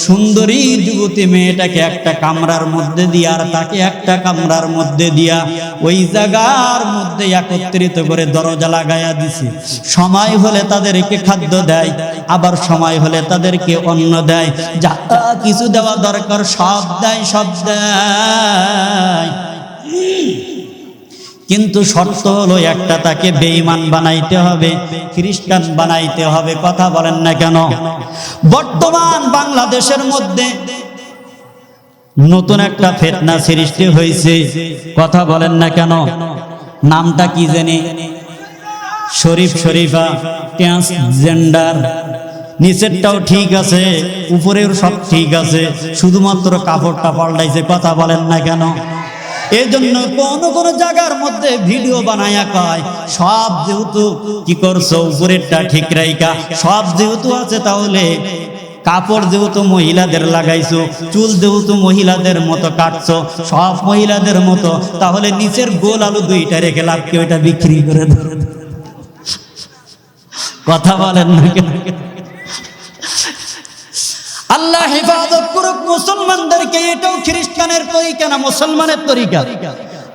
সুন্দরী যুবতী মেয়েটাকে একটা কামরার মধ্যে দিয়া আর তাকে একটা কামরার মধ্যে দিয়া ওই জায়গার মধ্যে একত্রিত করে দরজা লাগাইয়া দিছে। সময় হলে তাদেরকে খাদ্য দেয়, আবার সময় হলে তাদেরকে অন্ন দেয়, যা কিছু দেওয়া দরকার সব দেয়, সব দেয়। কিন্তু শর্ত হলো একটা, তাকে বেঈমান বানাইতে হবে, খ্রিস্টান বানাইতে হবে। কথা বলেন না কেন? বর্তমান বাংলাদেশের মধ্যে নতুন একটা ফিতনা সৃষ্টি হয়েছে, কথা বলেন না কেন? নামটা কি জানি, শরীফ শরীফা ট্রান্সজেন্ডার। নিচেরটাও ঠিক আছে, উপরের সব ঠিক আছে, শুধুমাত্র কাপড়টা পাল্টাইছে। কথা বলেন না কেন? এই জন্য কোন কোন জায়গার মধ্যে ভিডিও বানায়া কয় সব যেহেতু কি করছো উপরেরটা ঠিক রাইকা, সব যেহেতু আছে, তাহলে কাপড় যেহেতু মহিলাদের লাগাইছো, চুল যেহেতু মহিলাদের মতো কাটছো, সব মহিলাদের মতো, তাহলে নিচের গোল আলু দুইটা রেখে লাভ কি ওইটা বিক্রি করে দেবে। কথা বলেন না কেন? আল্লাহ হেফাজত করুক মুসলমানদেরকে। এটাও খ্রিস্টানের তরিকা না, মুসলমানের তরিকা।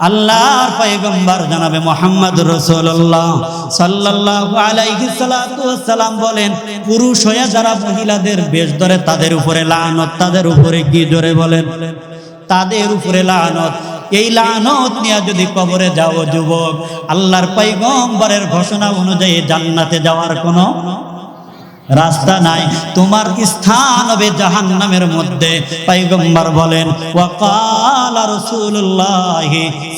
আল্লাহর পয়গম্বর জনাবে মুহাম্মদুর রাসূলুল্লাহ সাল্লাল্লাহু আলাইহি সাল্লাতু ওয়াসসালাম বলেন, পুরুষ হয়ে যারা মহিলাদের বেশ ধরে তাদের উপরে লানত। তাদের উপরে কি জোরে বলেন? তাদের উপরে লানত। এই লানত নিয়ে যদি কবরে যাও যুবক, আল্লাহর পয়গম্বরের ঘোষণা অনুযায়ী জান্নাতে যাওয়ার কোনো রাস্তা নাই, তোমার স্থান হবে জাহান্নামের মধ্যে। পয়গম্বর বলেন, ওয়াকালা রাসূলুল্লাহ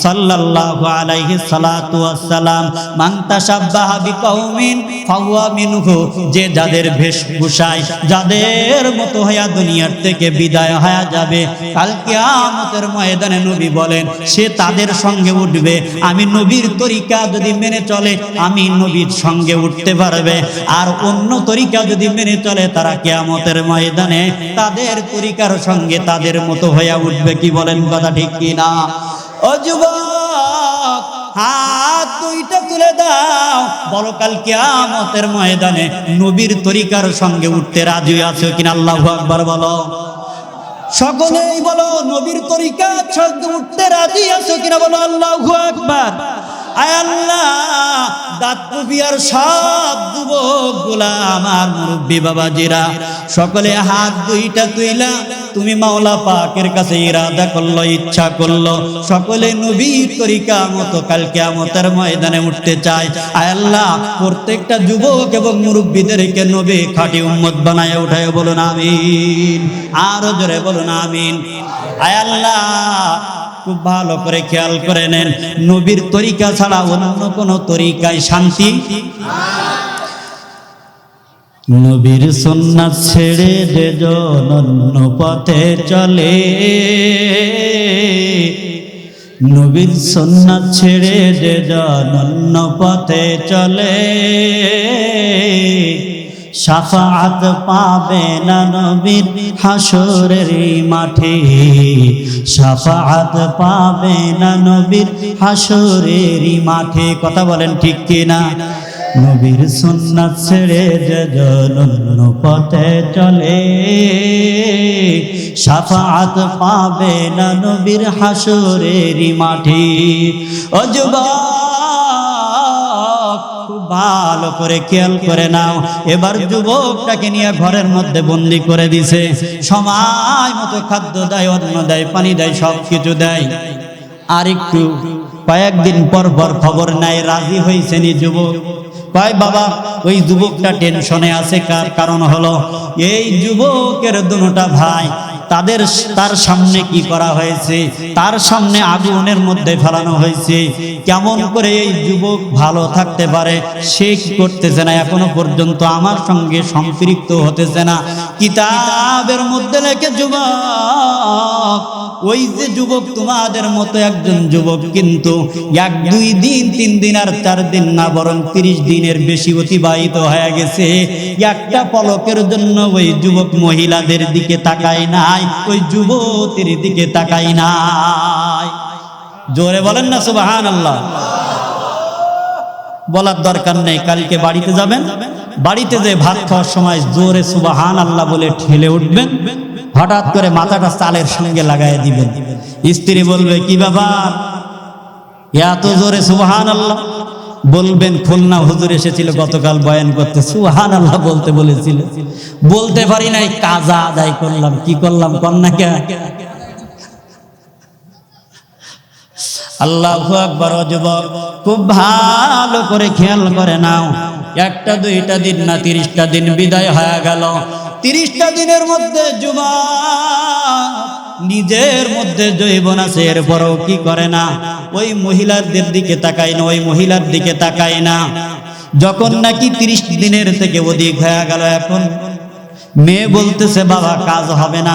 সাল্লাল্লাহু আলাইহি সাল্লাতু ওয়াসসালাম, মান তাশাব্বাহা বিকওমিন ফাহুয়া মিনহু, যে যাদের বেশভূষায় যাদের মতো হয়ে দুনিয়ার থেকে বিদায় হয়ে যাবে, কাল কিয়ামতের ময়দানে নবী বলেন সে তাদের সঙ্গে উঠবে। আমি নবীর তরিকা যদি মেনে চলে, আমি নবীর সঙ্গে উঠতে পারবে। আর অন্য তরিকা যদি মেনে চলে, তারা কিয়ামতের ময়দানে তাদের তরিকার সঙ্গে তাদের মতো হয়ে উঠবে। কি বলেন, কথা ঠিক কি না? ও যুবক, হাত দুইটা তুলে দাও, বলো কাল কিয়ামতের ময়দানে নবীর তরিকার সঙ্গে উঠতে রাজি আছো কিনা? আল্লাহু আকবার বলো। সকলেই বলো, নবীর তরিকার সঙ্গে উঠতে রাজি আছো কিনা? বলো আল্লাহু আকবার। আয় আল্লাহ, দাঁত কুপিয়ার সব যুবকগুলা, আমার মুরব্বী বাবাজিরা, সকলে হাত দুইটা তুইলা তুমি মাওলা পাকের কাছে ইরাদা করলো, ইচ্ছা করলো, সকলে নবীর তরিকা মতো কাল কিয়ামতের ময়দানে উঠতে চায়। আয় আল্লাহ, প্রত্যেকটা যুবক এবং মুরব্বীদেরকে নবী খাঁটি উম্মত বানায় উঠায় বলুন আমিন। আরো জোরে বলুন আমিন। আয় আল্লাহ, খুব ভালো করে খেয়াল করে নেন, নবীর তরিকা ছাড়া অন্য কোন তরিকায় শান্তি। নবীর সুন্নাত ছেড়ে যে জন অন্য পথে চলে, নবীর সুন্নাত ছেড়ে যে জন অন্য পথে চলে, শাফাআত পাবে না নবীর হাসরের মাঠে, শাফাআত পাবে না নবীর হাসরের মাঠে। কথা বলেন ঠিক কিনা? নবীর সুন্নাত ছেড়ে যে অন্য পথে চলে, শাফাআত পাবে না নবীর হাসরের মাঠে। ও যুবক, খুব ভালো করে খেয়াল করে নাও। এবার যুবকটাকে নিয়ে ঘরের মধ্যে বন্দি করে দিছে। সময় মতো খাদ্য দেয়, অন্ন দেয়, পানি দেয়, সব কিছু দেয়। আর একটু কয়েকদিন পর পর খবর নেয় রাজি হয়েছেন যুবক। কয় বাবা, ওই যুবকটা টেনশনে আছে। কারণ হলো এই যুবকের দুটা ভাই, তার সামনে কি করা হয়েছে? তার সামনে আগুনের মধ্যে ফেলানো হয়েছে। কেমন করে এই যুবক ভালো থাকতে পারে? সে কি করতেছে না, এখনো পর্যন্ত আমার সঙ্গে সম্পৃক্ত হতেছে না। কিতাবের মধ্যে লেখে যুবক, ওই যে যুবক তোমাদের মতো একজন যুবক, কিন্তু 1 2 দিন 3 দিন আর 4 দিন না, বরং 30 দিনের বেশি অতিবাহিত হয়ে গেছে। একটা পলকের জন্য ওই যুবক মহিলাদের দিকে তাকায় নাই, ওই যুবতীর দিকে তাকায় নাই। জোরে বলেন না সুবহানাল্লাহ। বলার দরকার নেই। কালকে বাড়িতে যাবেন, বাড়িতে যে ভাত খাওয়ার সময় জোরে সুবহানাল্লাহ বলে ঠেলে উঠবেন। হঠাৎ করে মাথাটা চালের সঙ্গে লাগায় দিবেন। স্ত্রী বলবে, কি ব্যাপার এত জোরে সুবহানাল্লাহ বলবেন? খুলনা হুজুর এসেছিল গতকাল বয়ান করতে, সুবহানাল্লাহ বলতে বলেছিল, বলতে পারি নাই, কাজা আদায় করলাম। কি করলাম কন্যাকে? আল্লাহু আকবার। যুবক, খুব ভালো করে খেয়াল করে নাও। 1টা 2টা দিন না, 30টা দিন বিদায় হয়ে গেল। 30টা দিনের মধ্যে যুবক নিজের মধ্যে যৌবন আছে, এরপরও কি করে না? ওই মহিলাদের দিকে তাকায় না, ওই মহিলার দিকে তাকায় না। যখন নাকি 30 দিনের থেকে অধিক হয়ে গেল, এখন মেয়ে বলতেছে, বাবা কাজ হবে না,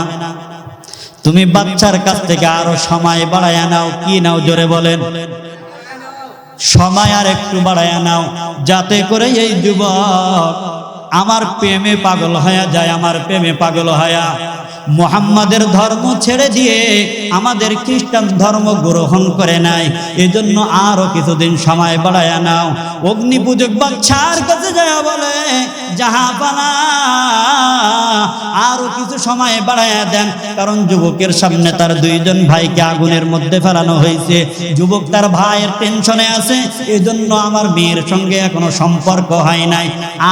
তুমি বাচ্চার কাছ থেকে আরো সময় বাড়ায়া নাও। কি নাও? জোরে বলেন। সময় আর একটু বাড়ায়া নাও, যাতে করে এই যুবক আমার প্রেমে পাগল হয়ে যায়, আমার প্রেমে পাগল হয়া মুহাম্মাদের ধর্ম ছেড়ে দিয়ে আমাদের খ্রিস্টান ধর্ম গ্রহণ করে নাই। এজন্য আরো কিছুদিন সময় বাড়ায়া নাও। অগ্নি পূজক বাচ্চার কাছে যায় বলে, জাহাপানা আরো কিছু সময় বাড়ায়া দেন, কারণ যুবকের সামনে তার 2জন ভাইকে আগুনের মধ্যে ফেলানো হয়েছে। যুবক তার ভাইয়ের টেনশনে আছে, এজন্য আমার মেয়ের সঙ্গে এখনো সম্পর্ক হয় নাই,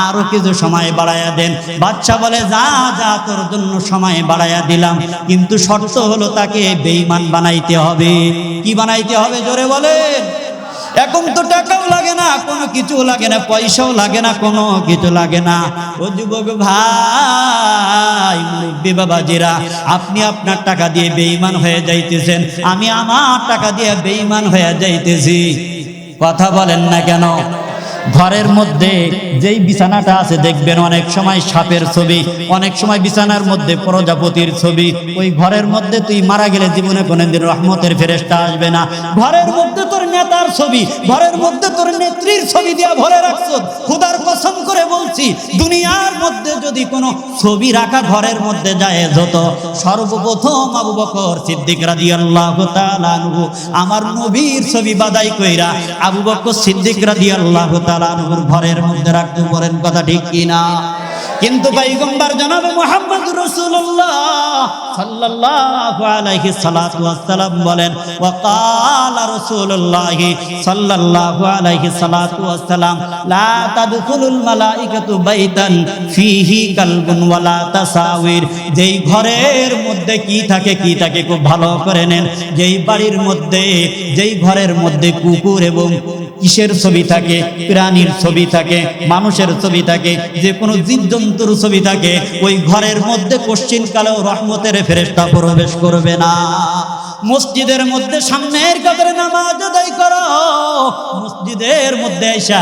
আরো কিছু সময় বাড়ায়া দেন। বাচ্চা বলে, যা যা, তোর জন্য সময় বাড়ায়া দিলাম, কিন্তু শর্ত হলো তাকে বেঈমান বানাইতে হবে। কি বানাইতে হবে? জোরে বলেন। এখন তো টাকাও লাগে না, কোনো কিছু লাগে না, পয়সাও লাগে না, কোনো কিছু লাগে না। ও যুবক ভাই, মুরব্বি বাবাজিরা, আপনি আপনার টাকা দিয়ে বেঈমান হয়ে যাইতেছেন, আমি আমার টাকা দিয়ে বেঈমান হয়ে যাইতেছি। কথা বলেন না কেন? ঘরের মধ্যে যেই বিছানাটা আছে দেখবেন অনেক সময় সাপের ছবি, অনেক সময় বিছানার মধ্যে প্রজাপতির ছবি। ওই ঘরের মধ্যে তুই মারা গেলে জীবনে কোনোদিন রহমতের ফেরেশতা আসবে না। ঘরের মধ্যে তোর নেতার ছবি, ঘরের মধ্যে তোর নেত্রীর ছবি দিয়া ভরে রাখছো। খোদার কসম করে বলছি, দুনিয়ার মধ্যে যদি কোনো ছবি রাখা ঘরের মধ্যে যায় যত, সর্বপ্রথম আবু বকর সিদ্দিক রাদিয়াল্লাহু তাআলা আনহু আমার নবীর ছবি বাদাই কইরা আবু বকর সিদ্দিক রাদিয়াল্লাহু তাআলা আনহুর ঘরের মধ্যে রাখতে পারেন। কথা ঠিক কিনা? কিন্তু পয়গম্বর জনাব মুহাম্মদ রাসূলুল্লাহ সাল্লাল্লাহু আলাইহি সাল্লাতু ওয়াসসালাম বলেন, ওয়া ক্বালা রাসূলুল্লাহ সাল্লাল্লাহু আলাইহি সাল্লাতু ওয়াসসালাম, লা তাদখুলুল মালাইকাতু বাইতান ফীহি কালবুন ওয়ালা তাসাওয়ির। যেই ঘরের মধ্যে কি থাকে, কি থাকে খুব ভালো করে নেন। যেই বাড়ির মধ্যে, যেই ঘরের মধ্যে কুকুর এবং কিসের ছবি থাকে, প্রাণীর ছবি থাকে, মানুষের ছবি থাকে, যে কোনো জীবজন্তুর ছবি থাকে, ওই ঘরের মধ্যে কোশ্চিনকালেও রহমতের ফেরেশতা প্রবেশ করবে না। মসজিদের মধ্যে সামনের কাতারে নামাজ আদায় করো, মসজিদের মধ্যে আইসা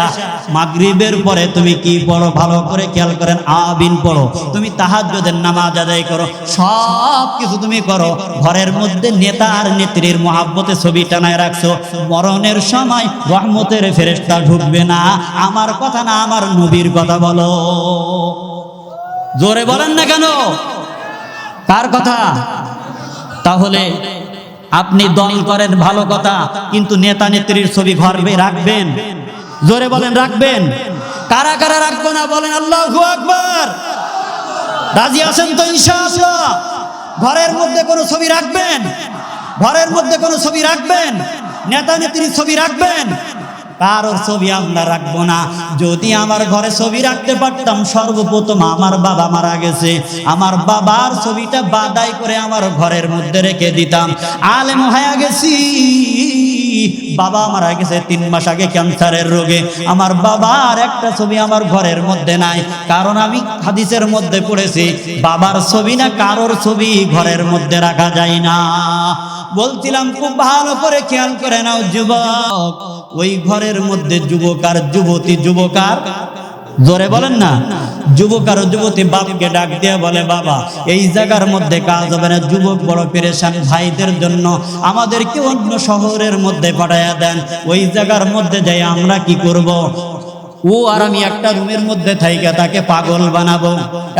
মাগরিবের পরে তুমি কি পড়ো ভালো করে খেয়াল করেন, আবিন পড়ো, তুমি তাহাজ্জুদের নামাজ আদায় করো, সব কিছু তুমি করো। ঘরের মধ্যে নেতা আর নেত্রীর মহাব্বতে ছবি টানায় রাখছো, মরণের সময় রহমতের ফেরেশতা ঢুকবে না। আমার কথা না, আমার নবীর কথা বলো। জোরে বলেন না কেন? কার কথা? তাহলে আপনি দল করেন ভালো কথা, কিন্তু নেতা নেত্রীর ছবি ঘরে রাখবেন? জোরে বলেন রাখবেন? কারা কারা রাখবো না বলেন আল্লাহু আকবার। রাজি আছেন তো ইনশাআল্লাহ? ঘরের মধ্যে কোনো ছবি রাখবেন? ঘরের মধ্যে কোনো ছবি রাখবেন? নেতা নেত্রীর ছবি রাখবেন? কারোর ছবি আমরা রাখবো না। যদি আমার ঘরে ছবি রাখতে পারতাম, সর্বপ্রথম আমার বাবা মারা গেছে, আমার বাবার ছবিটা বাদাই করে আমার ঘরের মধ্যে রেখে দিতাম। আলেম হয়ে গেছি, বাবা মারা গেছে 3 মাস আগে ক্যান্সারের রোগে, আমার বাবার একটা ছবি আমার ঘরের মধ্যে নাই। কারণ আমি হাদিসের মধ্যে পড়েছি, বাবার ছবি না কারোর ছবি ঘরের মধ্যে রাখা যায় না। বলছিলাম খুব ভালো করে খেয়াল করে নাও যুবক, ওই ঘরের মধ্যে যুবক আর যুবতী, যুবক আর জোরে বলেন না, যুবক আর যুবতী বাপকে ডাক দিয়ে বলে, বাবা এই জায়গার মধ্যে কাজ হবে না, যুবক বড় পেরেশান, ভাইদের জন্য আমাদেরকে অন্য শহরের মধ্যে পাঠাইয়া দেন, ওই জায়গার মধ্যে যাই আমরা কি করব? ও আর আমি একটা রুমের মধ্যে থাইকা তাকে পাগল বানাবো।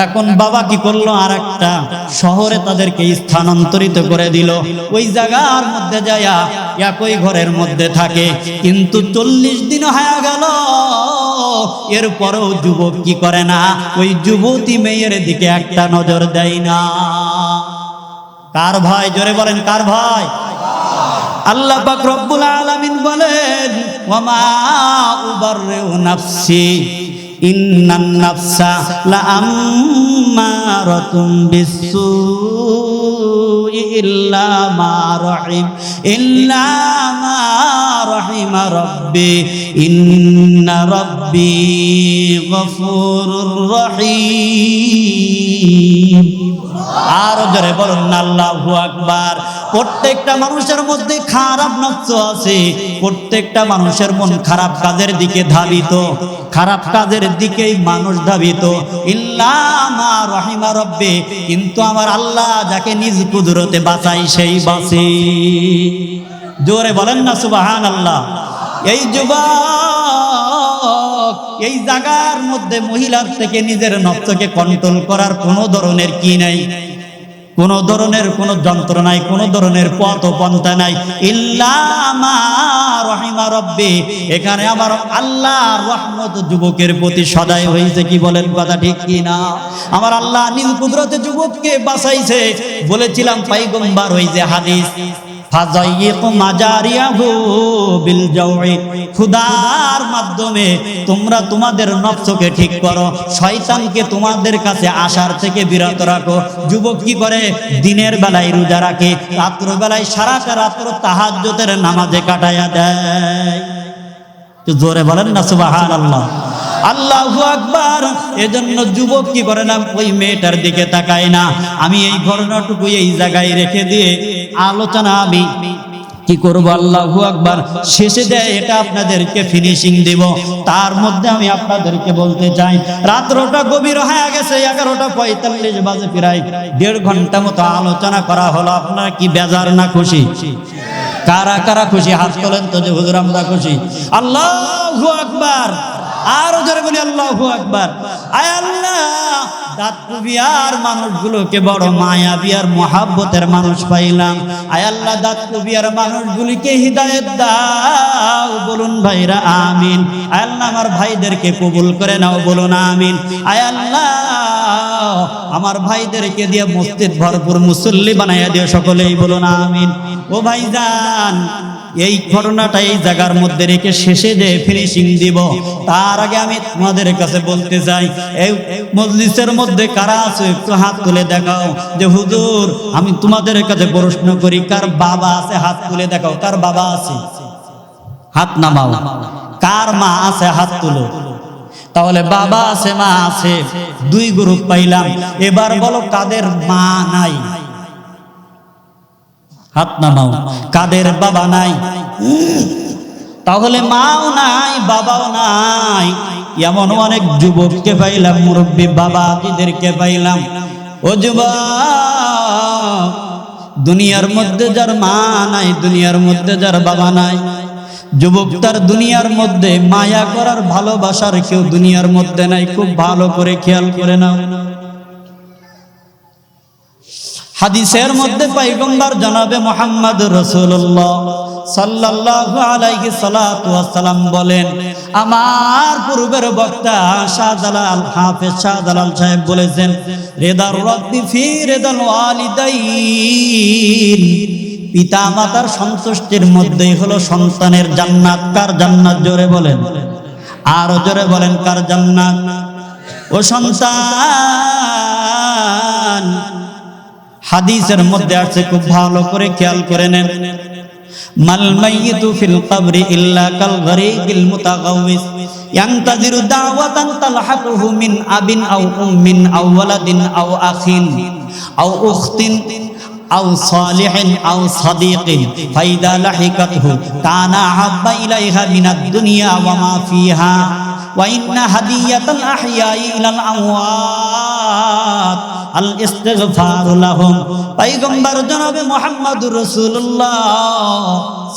এখন বাবা কি করলো, আর একটা শহরে তাদেরকে স্থানান্তরিত করে দিল। ওই জায়গার মধ্যে যায়া একই ঘরের মধ্যে থাকে, কিন্তু 40 দিন হয়ে গেল, এরপরেও যুবক কি করে না, ওই যুবতী মেয়ের দিকে একটা নজর দেয় না। কার ভয়? জোরে বলেন কার ভয়? আল্লাহ পাক রব্বুল আলামিন বলেন, ওয়ামা উবাররিউ নাফসি ইন্নান নাফসা লাআম্মারাতুম বিসসুই ইল্লা মা রাহিমা রাব্বি ইন্না রাব্বি গফুরুর রহিম। আর জোরে বলুন আল্লাহু আকবার। প্রত্যেকটা মানুষের মধ্যে খারাপ নফস আছে, প্রত্যেকটা মানুষের মন খারাপ কাজের দিকে ধাবিত, খারাপ কাজের দিকেই মানুষ ধাবিত। ইল্লা মা রাহিমা রাব্বি, কিন্তু আমার আল্লাহ যাকে নিজ কুদরতে বাঁচাই সেই বাঁচে। জোরে বলেন না সুবহানাল্লাহ। এই যুবক, এই জায়গার মধ্যে মহিলার থেকে নিজের নফসকে কন্ট্রোল করার কোনো ধরনের কি নাই, কোন ধরনের কোন যন্ত্র নাই, কোন ধরনের পথ পন্থা নাই। ইল্লা মা রাহিমা রাব্বি, এখানে আমার আল্লাহর রহমত যুবকের প্রতি সদাই হয়েছে। কি বলেন কথা ঠিক কি না? আমার আল্লাহ নিজ কুদরতে যুবককে বাঁচাইছে। বলেছিলাম পয়গম্বর হইছে হাদিস, ফাযাইয়িক মাজারিয়াহু বিল জাওই, খুদার মাধ্যমে তোমরা তোমাদের নফসকে ঠিক করো, শয়তানকে তোমাদের কাছে আসার থেকে বিরত রাখো। যুবক কি করে? দিনের বেলায় রোজা রাখে, রাত্র বেলায় সারাটা রাত্র তাহাজ্জুদের নামাজে কাটায়া দেয়। তো জোরে বলেন না সুবহানাল্লাহ, আল্লাহু আকবার। এজন্য যুবক কি করে না, ওই মেয়েটার দিকে তাকায় না। আমি এই ঘটনাটুকু এই জায়গায় রেখে দিয়ে আলোচনা আমি কি করব, আল্লাহু আকবার, শেষে দেয় এটা আপনাদেরকে ফিনিশিং দেব। তার মধ্যে আমি আপনাদেরকে বলতে চাই, রাত্রটা গভীর হয়ে গেছে, 11:45 বাজে, প্রায় 1.5 ঘন্টা মতো আলোচনা করা হলো। আপনারা কি বেজার না খুশি? কারা কারা খুশি হাত তোলেন তো, যে হুজুর আমরা খুশি। আল্লাহু আকবার। আরো জোরে বলি আল্লাহু আকবার। আয় আল্লাহ, দাঁতকুবিয়ার মানুষগুলোকে বড় মায়াবী আর মহাব্বতের মানুষ পাইলাম। আয় আল্লাহ, দাঁতকুবিয়ার মানুষগুলিকে হিদায়াত দাও, বলুন ভাইরা আমিন। আয় আল্লাহ, আমার ভাইদেরকে কবুল করে নাও, বলুন আমিন। আয় আল্লাহ, আমার ভাইদেরকে দিয়ে মসজিদ ভরপুর মুসল্লি বানাইয়া দিও, সকলেই বলুন আমিন। ও ভাইজান, এই ঘটনাটা এই জায়গার মধ্যে রেখে শেষে যে ফিনিশিং দিব, তার আগে আমি তোমাদের কাছে বলতে চাই, এই মজলিসের মধ্যে কারা আছে একটু হাত তুলে দেখাও। যে হুজুর, আমি তোমাদের কাছে প্রশ্ন করি, কার বাবা আছে হাত তুলে দেখাও। কার বাবা আছে হাত নামাও। কার মা আছে হাত তুলো। তাহলে বাবা আছে, মা আছে, 2 গ্রুপ পাইলাম। এবার বলো কাদের মা নাই, হাত নামাও। কাদের বাবা নাই? তাহলে মাও নাই, বাবাও নাই। এমন অনেক যুবককে পাইলাম, মুরব্বী বাবাজিদেরকে পাইলাম। ও যুবক, দুনিয়ার মধ্যে যার মা নাই, দুনিয়ার মধ্যে যার বাবা নাই, যুবক তার দুনিয়ার মধ্যে মায়া করার ভালোবাসার কেউ দুনিয়ার মধ্যে নাই। খুব ভালো করে খেয়াল করে নাও। হাদিসের মধ্যে পয়গম্বর জনাবে মুহাম্মদ রাসূলুল্লাহ সাল্লাল্লাহু আলাইহি সাল্লাতু ওয়াসসালাম বলেন, আমার পূর্বের বক্তা শাহজালাল হাফেজ শাহজালাল সাহেব বলেছেন, রিদার রব্বি ফি রিদাল ওয়ালিদাইন, পিতা মাতার সন্তুষ্টির মধ্যেই হলো সন্তানের জান্নাত। কার জান্নাত? জোরে বলেন, আরো জোরে বলেন, কার জান্নাত? ও সন্তান, হাদিসের মধ্যে আছে, খুব ভালো করে খেয়াল করে নেন, মাল মাইয়িতু ফিল কবরি ইল্লা কাল গরীকিল মুতাগাউইস ইয়ানতাজিরু দাওয়াতান তালহাকুহু মিন আবিন আও উম্মিন আও ওয়ালাদিন আও আখিন আও উখতিন আও সালিহিন আও সাদীকিন ফাইদা লাহিকাতহু কানা হাব্বা ইলাইহা মিনাদ দুনিয়া ওয়া মা ফিহা ওয়া ইন্না হাদিয়াতাল আহইয়াই ইলাল আমওয়াত আল ইস্তিগফারু লাহুম। পয়গম্বর জনাবে মুহাম্মদুর রাসূলুল্লাহ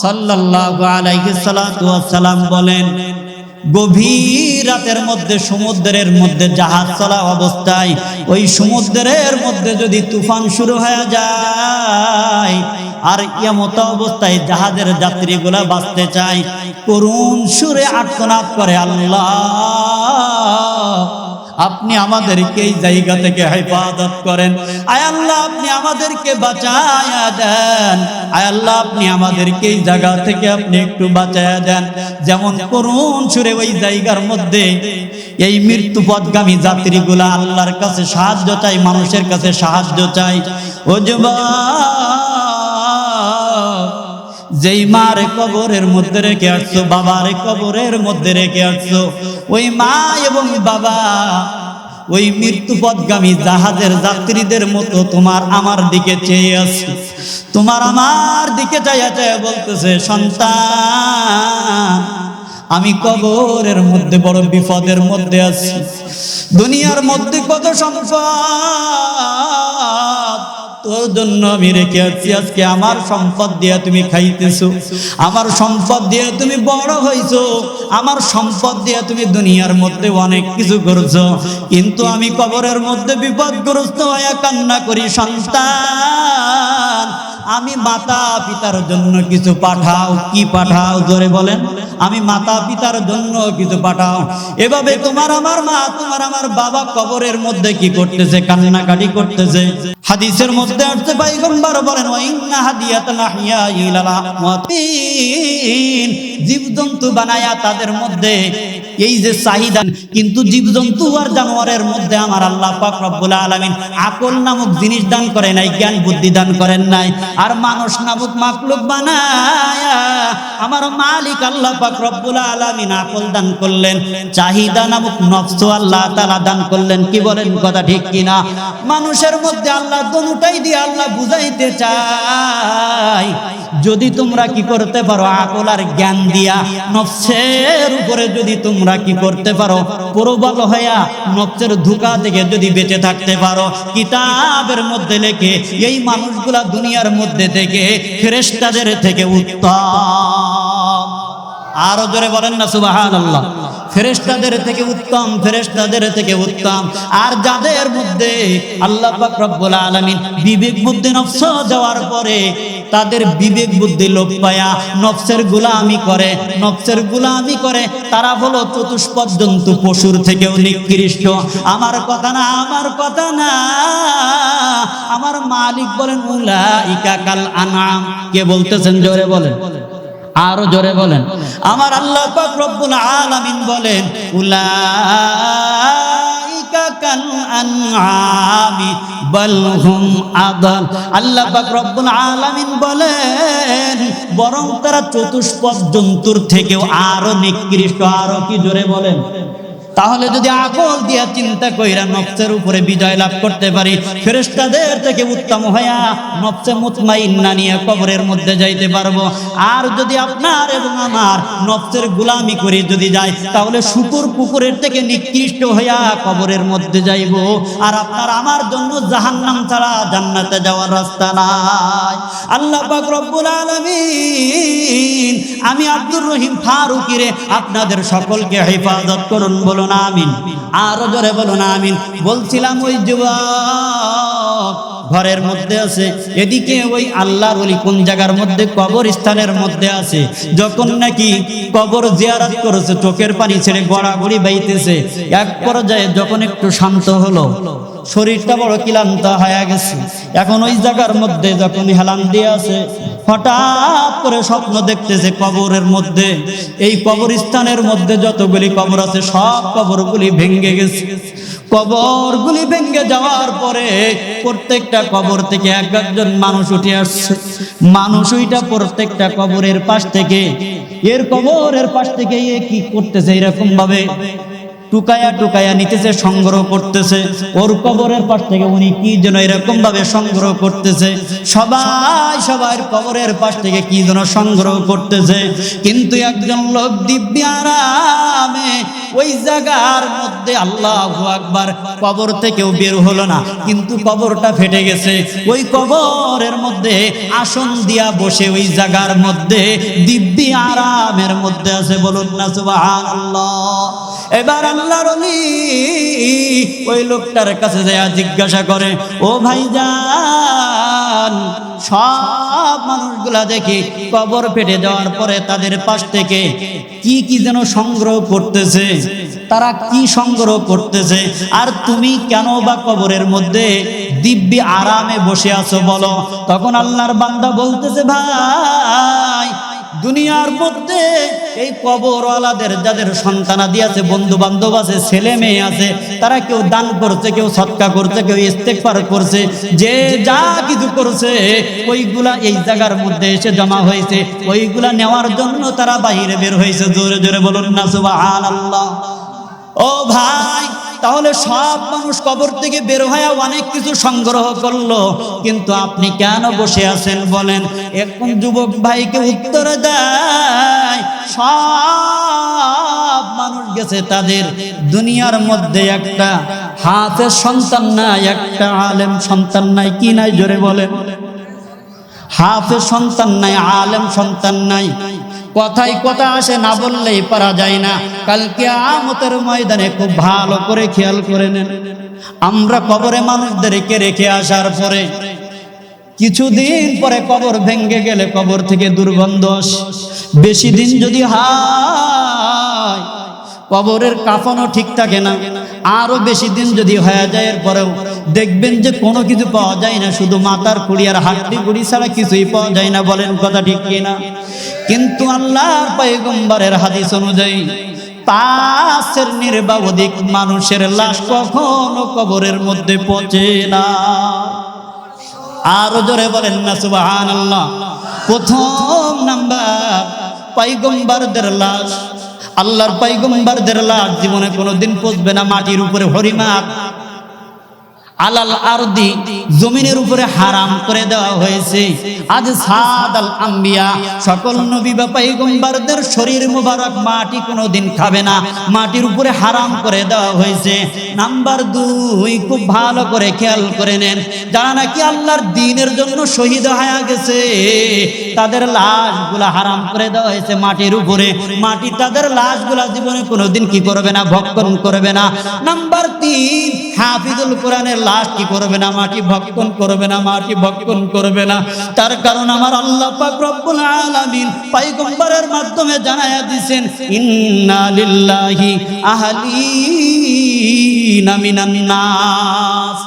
সাল্লাল্লাহু আলাইহি সাল্লাতু ওয়াসসালাম বলেন, গভীর রাতের মধ্যে সমুদ্রের মধ্যে জাহাজ চলা অবস্থায় ওই সমুদ্রের মধ্যে যদি তুফান শুরু হয়ে যায় আর এমত অবস্থায় জাহাজের যাত্রীগুলা বাঁচতে চায়, করুণ সুরে আর্তনাদ করে, আল্লাহ আপনি আমাদেরকে এই জায়গা থেকে হেফাজত করেন, আয় আল্লাহ আপনি আমাদেরকে বাঁচায়া দেন, আয় আল্লাহ আপনি আমাদেরকে এই জায়গা থেকে আপনি একটু বাঁচায়া দেন। যেমন করুণ সুরে ওই জায়গার মধ্যে এই মৃত্যুপথগামী যাত্রীগুলা আল্লাহর কাছে সাহায্য চাই, মানুষের কাছে সাহায্য চাই। ও যুবক, যেই মার কবরের মধ্যে রেখে আসছো, বাবার কবরের মধ্যে রেখে আসছো, ওই মা এবং বাবা ওই মৃত্যুপথগামী জাহাজের যাত্রীদের মতো তোমার আমার দিকে চেয়ে আছে, তোমার আমার দিকে চাইয়া চাইয়া বলতেছে, সন্তান আমি কবরের মধ্যে বড় বিপদের মধ্যে আছি, দুনিয়ার মধ্যে কত সম্পদ তোর জন্য আমি রেখে আছি, আজকে আমার সম্পদ দিয়ে তুমি খাইতেছো, আমার সম্পদ দিয়ে তুমি বড় হইছো, আমার সম্পদ দিয়ে তুমি দুনিয়ার মধ্যে অনেক কিছু করছো, কিন্তু আমি কবরের মধ্যে বিপদগ্রস্ত হয়ে কান্না করি, সন্তান আমি মাতা পিতার জন্য কিছু পাঠাও। কি পাঠাও? জোরে বলেন, আমি মাতা পিতার জন্য কিছু পাঠাও। এভাবে তোমার আমার মা, তোমার আমার বাবা কবরের মধ্যে কি করতেছে? কান্নাকাটি করতেছে। হাদিসের মধ্যে আসছে, পয়গম্বর বলেন, ওয়া ইন্না হাদিয়াতাল আহইয়াই ইলাল আমওয়াতিন, জীবজন্তু বানায়া তাদের মধ্যে এই যে চাহিদা, কিন্তু জীবজন্তু আর জানোয়ারের মধ্যে আমার আল্লাহ পাক রব্বুল আলামিন আকল নামক জিনিস দান করে নাই, জ্ঞান বুদ্ধি দান করেন নাই। আর মানুষ নামক মাখলুক বানায়া আমার মালিক আল্লাহ পাক রব্বুল আলামিন আকল দান করলেন, চাহিদা নামক নফস আল্লাহ তাআলা দান করলেন। কি বলেন, কথা ঠিক কিনা? মানুষের মধ্যে আল্লাহ দুটাই দিয়ে আল্লাহ বুঝাইতে চাই, যদি তোমরা কি করতে পারো, আকল আর জ্ঞান দিয়া নফসের উপরে যদি তোমরা কি করতে পারো, প্রবল হইয়া নফসের ধোঁকা থেকে যদি বেঁচে থাকতে পারো, কিতাবের মধ্যে লেখে এই মানুষগুলা দুনিয়ার মধ্যে থেকে ফেরেশতাদের থেকে উত্তম। আরো জোরে বলেন না সুবহানাল্লাহ। ফেরেশতাদের থেকে উত্তম, ফেরেশতাদের থেকে উত্তম। আর যাদের মধ্যে আল্লাহ পাক রব্বুল আলামিন বিবেক বুদ্ধি নফস দেওয়ার পরে তাদের বিবেক বুদ্ধি লোপ পায়া নফসের গোলামি করে, নফসের গোলামি করে, তারা হলো চতুষ্পদ জন্তু, পশুর থেকেও নিকৃষ্ট। আমার কথা না, আমার কথা না, আমার মালিক বলেন, উলাইকা কাল আনআম। কে বলতেছেন? জোরে বলেন, আরো জোরে বলেন। আমার আল্লাহ পাক রব্বুল আলামিন বলেন, উলাইকা কাল আনআমি বাল হুম আদাল। আল্লাহ পাক রব্বুল আলামিন বলেন, বরং তারা চতুষ্পদ জন্তুর থেকেও আরো নিকৃষ্ট। আরো কি? জোরে বলেন। তাহলে যদি আকল দিয়া চিন্তা কইরা নফসের উপরে বিজয় লাভ করতে পারি, ফেরেশতাদের থেকে উত্তম হইয়া নফসে মুতমাইন্না নিয়ে কবরের মধ্যে যাইতে পারবো। আর যদি আপনার এবং আমার নফসের গোলামি করে যদি যায়, তাহলে শুকুর কুকুরের থেকে নিকৃষ্ট হইয়া কবরের মধ্যে যাইব। আর আপনার আমার জন্য জাহান্নাম ছাড়া জান্নাতে যাওয়ার রাস্তা নাই। আল্লাহ পাক রব্বুল আলামিন আমি আব্দুর রহিম ফারুকীরে আপনাদের সকলকে হেফাজত করুন, বলুন আমিন। আরো জোরে বলুন আমিন। বলছিলাম ওই যুবক ঘরের মধ্যে আছে, এদিকে ওই আল্লাহর ওলি কোন জায়গার মধ্যে কবরস্থানের মধ্যে আছে। যখন নাকি কবর জিয়ারত করেছে চোখের পানি ছেড়ে গড়াগড়ি বাইতেছে। এক পর্যায়ে যখন একটু শান্ত হলো, শরীরটা বড় ক্লান্ত হয়ে গেছে, এখন ওই জায়গার মধ্যে যখন হেলান দিয়ে আছে, হঠাৎ করে স্বপ্ন দেখতেছে কবরের মধ্যে, এই কবরস্থানের মধ্যে যতগুলি কবর আছে সব কবরগুলি ভেঙে গেছে। কবরগুলি ভেঙে যাওয়ার পরে প্রত্যেকটা কবর থেকে একজন মানুষ উঠে আসছে। মানুষ ওইটা প্রত্যেকটা কবরের পাশ থেকে, এর কবরের পাশ থেকে এ কি করতেছে, এরকম ভাবে টুকায়া টুকায়া নিতেছে, সংগ্রহ করতেছে। ওর কবরের পাশ থেকে উনি কি যেন এরকম ভাবে সংগ্রহ করতেছে। সবাই সবার কবরের পাশ থেকে কি যেন সংগ্রহ করতেছে। কিন্তু একজন লোক দিব্যি আরামে ওই জায়গার মধ্যে, আল্লাহু আকবার, কবর থেকেও বের হলো না, কিন্তু কবরটা ফেটে গেছে। ওই কবরের মধ্যে আসন দিয়া বসে ওই জায়গার মধ্যে দিব্যি আরামের মধ্যে আছে। বলুন না সুবহানাল্লাহ। এবার আল্লাহর ওলি ওই লোকটার কাছে যায় জিজ্ঞাসা করে, ও ভাইজান, সব মানুষগুলা দেখি কবর ফেটে যাওয়ার পরে তাদের পাশ থেকে কি কি যেন সংগ্রহ করতেছে, তারা কি সংগ্রহ করতেছে, আর তুমি কেন বা কবরের মধ্যে দিব্যি আরামে বসে আছো বলো। তখন আল্লাহর বান্দা বলতেছে, ভাই, দুনিয়ার মধ্যে এই কবরওয়ালাদের যাদের সন্তানাদি আছে, বন্ধু বান্ধব আছে, ছেলে মেয়ে আছে, তারা কেউ দান করছে, কেউ সদকা করছে, কেউ ইস্তেগফার করছে, যে যা কিছু করছে ওইগুলা এই জায়গার মধ্যে এসে জমা হয়েছে। ওইগুলা নেওয়ার জন্য তারা বাইরে বের হয়েছে। জোরে জোরে বলুন না সুবহানাল্লাহ। ও ভাই, তাহলে সব মানুষ কবর থেকে বের হয়ে অনেক কিছু সংগ্রহ করলো, কিন্তু আপনি কেন বসে আছেন বলেন? এখন যুবক ভাইকে উত্তর দেয়, সব মানুষ গেছে তাদের দুনিয়ার মধ্যে একটা হাফেজ সন্তান নাই, একটা আলেম সন্তান নাই। কি নাই? জোরে বলেন। হাফেজ সন্তান নাই, আলেম সন্তান নাই। কথায় কথা আসে, না বললেই পারা যায় না। কাল কিয়ামতের ময়দানে খুব ভালো করে খেয়াল করে নেন, আমরা কবরে মানুষদেরকে রেখে আসার পরে কিছুদিন পরে কবর ভেঙে গেলে কবর থেকে দুর্গন্ধ আসে। বেশি দিন যদি হয় কবরের কাফনও ঠিক থাকে না। আরো বেশি দিন যদি হয়ে যায়, এরপরেও দেখবেন যে কোনো কিছু পাওয়া যায় না, শুধু মাথার খুঁড়ি আর হাড্ডি গুড়ি ছাড়া কিছুই পাওয়া যায় না। বলেন কথা ঠিক কিনা? কিন্তু আল্লাহর পয়গম্বরের হাদিস অনুযায়ী 5 নির্বাধিক মানুষের লাশ কখনো কবরের মধ্যে পচে না। আরো জোরে বলেন না সুবহানাল্লাহ। প্রথম নাম্বার, পয়গম্বরদের লাশ, আল্লাহর পয়গম্বরদের লাশ জীবনে কোনোদিন পচবে না। মাটির উপরে হরিমাত আলাল আরদি, জমিনের উপরে হারাম করে দেওয়া হয়েছে। আজ সাদাল আম্বিয়া, সকল নবী বা পয়গম্বরদের শরীর মুবারক মাটি কোনোদিন খাবে না, মাটির উপরে হারাম করে দেওয়া হয়েছে। নাম্বার 2, খুব ভালো করে খেয়াল করে নেন, যারা নাকি আল্লাহর দ্বীনের জন্য শহীদ হয়ে গেছে তাদের লাশগুলা হারাম করে দেওয়া হয়েছে মাটির উপরে। মাটি তাদের লাশগুলা জীবনে কোনোদিন কি করবে না? ভক্ষণ করবে না। নাম্বার 3, হাফিজুল কোরআনের লাশ কি করবে না? মাটি ভক্ষণ করবে না, মাটি ভক্ষণ করবে না। তার কারণ আমার আল্লাহ পাক রব্বুল আলামিন পয়গম্বরের মাধ্যমে জানায়া দিয়েছেন, ইন্না লিল্লাহি আহলিনা মিনান নাস।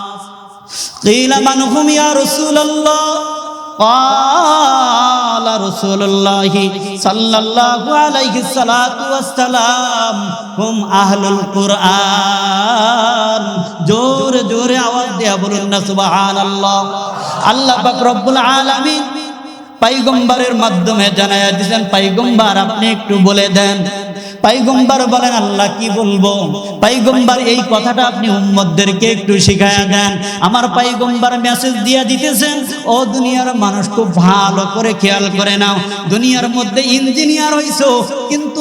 কিলা মান হুম ইয়া রাসূলুল্লাহ? قال رسول الله صلى الله عليه الصلاة والسلام هم أهل القرآن। জোরে জোরে আওয়াজ দিয়া বলুন না সুবহানাল্লাহ। আল্লাহ পাক রব্বুল আলামিন পয়গম্বরের মাধ্যমে জানায়া দিয়েছেন, পয়গম্বর আপনি একটু বলে দেন। পয়গম্বর বলেন, আল্লাহ কি বলবো? পয়গম্বর এই কথাটা আপনি উম্মতদেরকে একটু শিখায়া দেন। আমার পয়গম্বর মেসেজ দিয়া দিতেছেন, ও দুনিয়ার মানুষ খুব ভালো করে খেয়াল করে নাও। দুনিয়ার মধ্যে ইঞ্জিনিয়ার হইছো, কিন্তু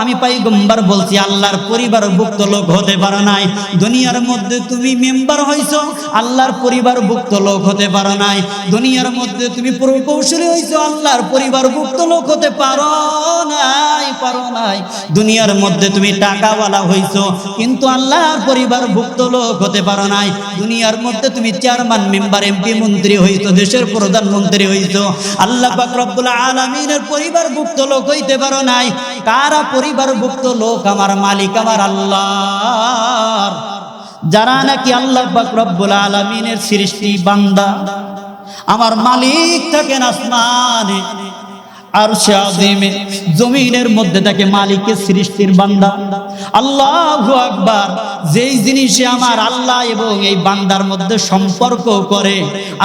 আমি পয়গম্বর বলছি আল্লাহর পরিবারভুক্ত লোক হতে পারো নাই। দুনিয়ার মধ্যে তুমি মেম্বার হইছো, আল্লাহর পরিবারভুক্ত লোক হতে পারো নাই। দুনিয়ার মধ্যে তুমি প্রকৌশলী হইছো, আল্লাহর পরিবারভুক্ত লোক হতে পারো নাই, পারো নাই। ভাই, দুনিয়ার মধ্যে তুমি টাকাওয়ালা হইছো কিন্তু আল্লাহর পরিবারভুক্ত লোক হতে পারো নাই। দুনিয়ার মধ্যে তুমি চেয়ারম্যান, মেম্বার, এমপি, মন্ত্রী হইছো, দেশের প্রধানমন্ত্রী হইছো, আল্লাহ পাক রব্বুল আলামিনের পরিবারভুক্ত লোক হইতে পারো নাই। কারা পরিবারভুক্ত লোক? আমার মালিক, আমার আল্লাহ। যারা নাকি আল্লাহ পাক রব্বুল আলামিনের সৃষ্টি বান্দা, আমার মালিক থাকেন আসমানে আরশে আযীমে, জমিনের মধ্যে থাকে মালিকের সৃষ্টির বান্দা। আল্লাহু আকবার। যেই জিনিসে আমার আল্লাহ এবং এই বান্দার মধ্যে সম্পর্ক করে,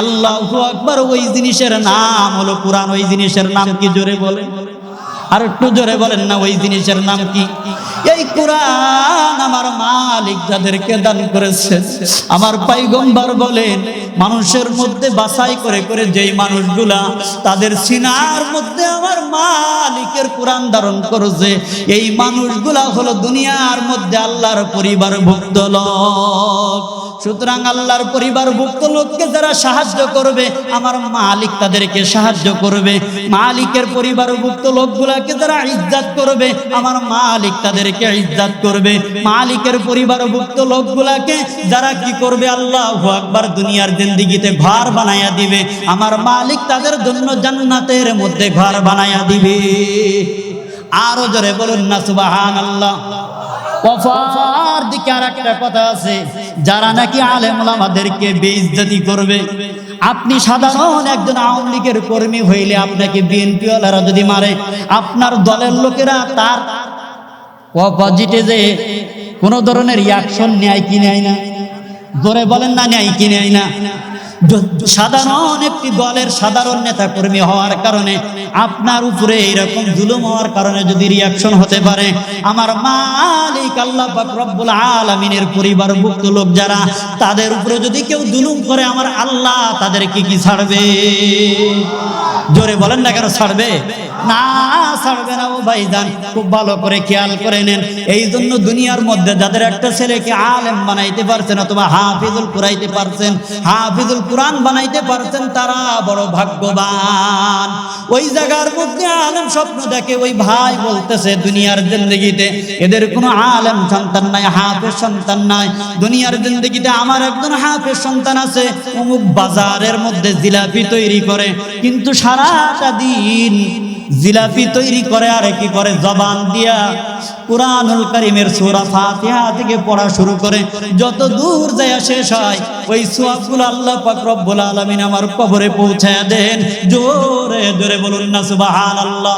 আল্লাহু আকবার, ওই জিনিসের নাম হলো কোরআন। ওই জিনিসের নাম কি? জোরে বলেন, আর একটু জোরে বলেন না, ওই জিনিসের নাম কি? এই কোরআন আমার মালিক যাদেরকে দান করেছেন, আমার পয়গম্বর বলেন মানুষের মধ্যে বাছাই করে করে যেই মানুষগুলা তাদের সিনার মধ্যে আমার মালিকের কোরআন ধারণ করেছে, এই মানুষগুলা হলো দুনিয়ার মধ্যে আল্লাহর পরিবারভুক্ত লোক। সুতরাং আল্লাহর পরিবারভুক্ত লোককে যারা সাহায্য করবে, আমার মালিক তাদেরকে সাহায্য করবে। মালিকের পরিবারভুক্ত লোকগুলাকে যারা ইজ্জত করবে, আমার মালিক তাদেরকে ইজ্জত করবে। মালিকের পরিবারভুক্ত লোকগুলাকে যারা কি করবে, আল্লাহু আকবার, দুনিয়ার জিন্দেগিতে ঘর বানায়া দিবে, আমার মালিক তাদের জন্য জান্নাতের মধ্যে ঘর বানায়া দিবে। আরো জোরে বলুন না সুবহানাল্লাহ। কফার দিকে আর একটা কথা আছে, যারা নাকি আলেম ওলামাদেরকে বেইজ্জতি করবে। আপনি সাধারণ একজন আওয়ামী লীগের কর্মী হইলে আপনাকে বিএনপি ওয়ালারা যদি মারে, আপনার দলের লোকেরা তার অপোজিটে যে কোনো ধরনের রিয়াকশন নেয় কি নেয় না? জোরে বলেন না, নেয় কি নেয় না? সাধারণ একটি দলের সাধারণ নেতা কর্মী হওয়ার কারণে আপনার উপরে এইরকম জুলুম হওয়ার কারণে যদি রিয়াকশন হতে পারে, আমার মালিক আল্লাহ পাক রব্বুল আলামিনের পরিবারভুক্ত লোক যারা, তাদের উপরে যদি কেউ জুলুম করে, আমার আল্লাহ তাদেরকে কি ছাড়বে? জোরে বলেন না, কেন ছাড়বে? না, ছাড়বে না। ও ভাইজান, খুব ভালো করে খেয়াল করে নেন। এই জন্য দুনিয়ার মধ্যে যাদের একটা ছেলেকে আলেম বানাইতে পারছেন অথবা হাফিজুল কুরাইতে পারছেন, হাফিজুল কুরআন বানাইতে পারছেন, তারা বড় ভাগ্যবান। ওই জায়গার মধ্যে আলেম স্বপ্ন দেখে, ওই ভাই বলতেছে দুনিয়ার জিন্দেগিতে এদের কোনো আলেম সন্তান নাই, হাফেজ সন্তান নাই। দুনিয়ার জিন্দেগিতে আমার একজন হাফেজ সন্তান আছে, অমুক বাজারের মধ্যে জিলাপি তৈরি করে, কিন্তু সারাটা দিন জিলাপি তৈরি করে আর কি করে, জবান দিয়া কুরআনুল কারীমের সূরা ফাতিহা থেকে পড়া শুরু করে, যত দূর যায় শেষ হয় ওই সওয়াবগুলো আল্লাহ পাক রব্বুল আলামিন আমার কবরে পৌঁছায়া দেন। জোরে জোরে বলুন না সুবহানাল্লাহ।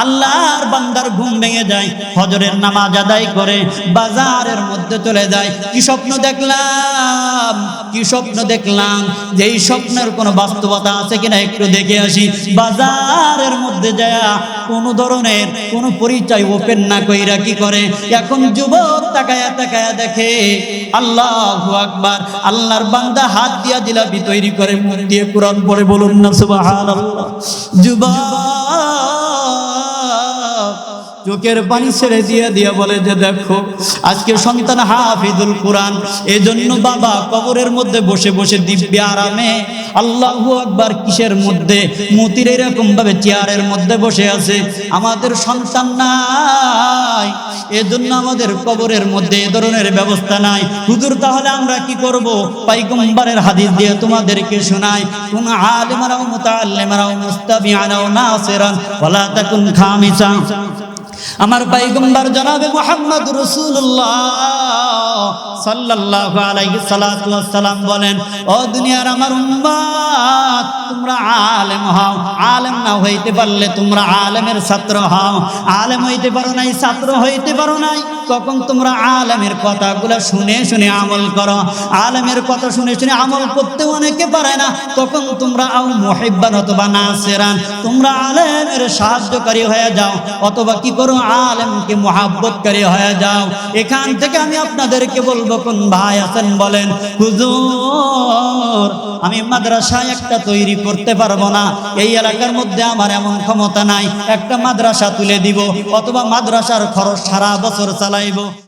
আল্লাহর বান্দার ঘুম ভেঙে যায়, ফজরের নামাজ আদায় করে বাজারের মধ্যে চলে যায়। কি স্বপ্ন দেখলাম, কি স্বপ্ন দেখলাম, যে এই স্বপ্নের কোনো বাস্তবতা আছে কিনা একটু দেখে আসি। বাজারের মধ্যে যায় কোনো ধরনের কোনো পরিচয় ওপেন না কইরা কি করে, এখন যুবক তাকায়া তাকায়া দেখে, আল্লাহু আকবার, আল্লাহর বান্দা হাত দিয়া জিলাপি তৈরি করে, মুখ দিয়ে কোরআন পড়ে, বলুন না সুবহানাল্লাহ। যুবক চোখের পানি ছেড়ে দিয়ে বলে যে দেখো আজকে সন্তান হাফিজুল কুরআন, এজন্য বাবা কবরের মধ্যে বসে বসে দিব্যে আরামে আল্লাহু আকবার কিসের মধ্যে মতির এরকম ভাবে চেয়ারের মধ্যে বসে আছে। আমাদের সন্তান নাই, এজন্য আমাদের কবরের মধ্যে এ ধরনের ব্যবস্থা নাই। হুজুর তাহলে আমরা কি করব? পয়গম্বরের হাদিস দিয়ে তোমাদেরকে শোনাই, কোন আলিমারাও মুতাআল্লিমারাও মুস্তাবিআনাও নাসিরান ওয়ালা তাকুন খামিসা। আমার পয়গম্বর জনাবে মুহাম্মদ রাসূলুল্লাহ সাল্লাল্লাহু আলাইহি সাল্লাতু ওয়াস সালাম বলেন, ও দুনিয়ার আমার উম্মত, তোমরা আলেম হও, আলেম না হইতে পারলে তোমরা আলেমের ছাত্র হও। আলেম হইতে পারো নাই, ছাত্র হইতে পারো নাই, তখন তোমরা আলেমের কথাগুলো শুনে শুনে আমল করো। আলেমের কথা শুনে শুনে আমল করতে অনেকে পারে না, তখন তোমরা আও মুহিব্বান অথবা নাসিরান, তোমরা আলেমের সাহায্যকারী হয়ে যাও, অথবা কি করো, আলেমকে মুহাব্বতকারী হয়ে যাও। এখান থেকে আমি আপনাদেরকে বলবো, কোন ভাই আছেন বলেন, হুজুর আমি মাদ্রাসায় একটা তৈরি করতে পারবো না, এই এলাকার মধ্যে আমার এমন ক্ষমতা নাই, একটা মাদ্রাসা তুলে দিব অথবা মাদ্রাসার খরচ সারা বছর চালাইবো।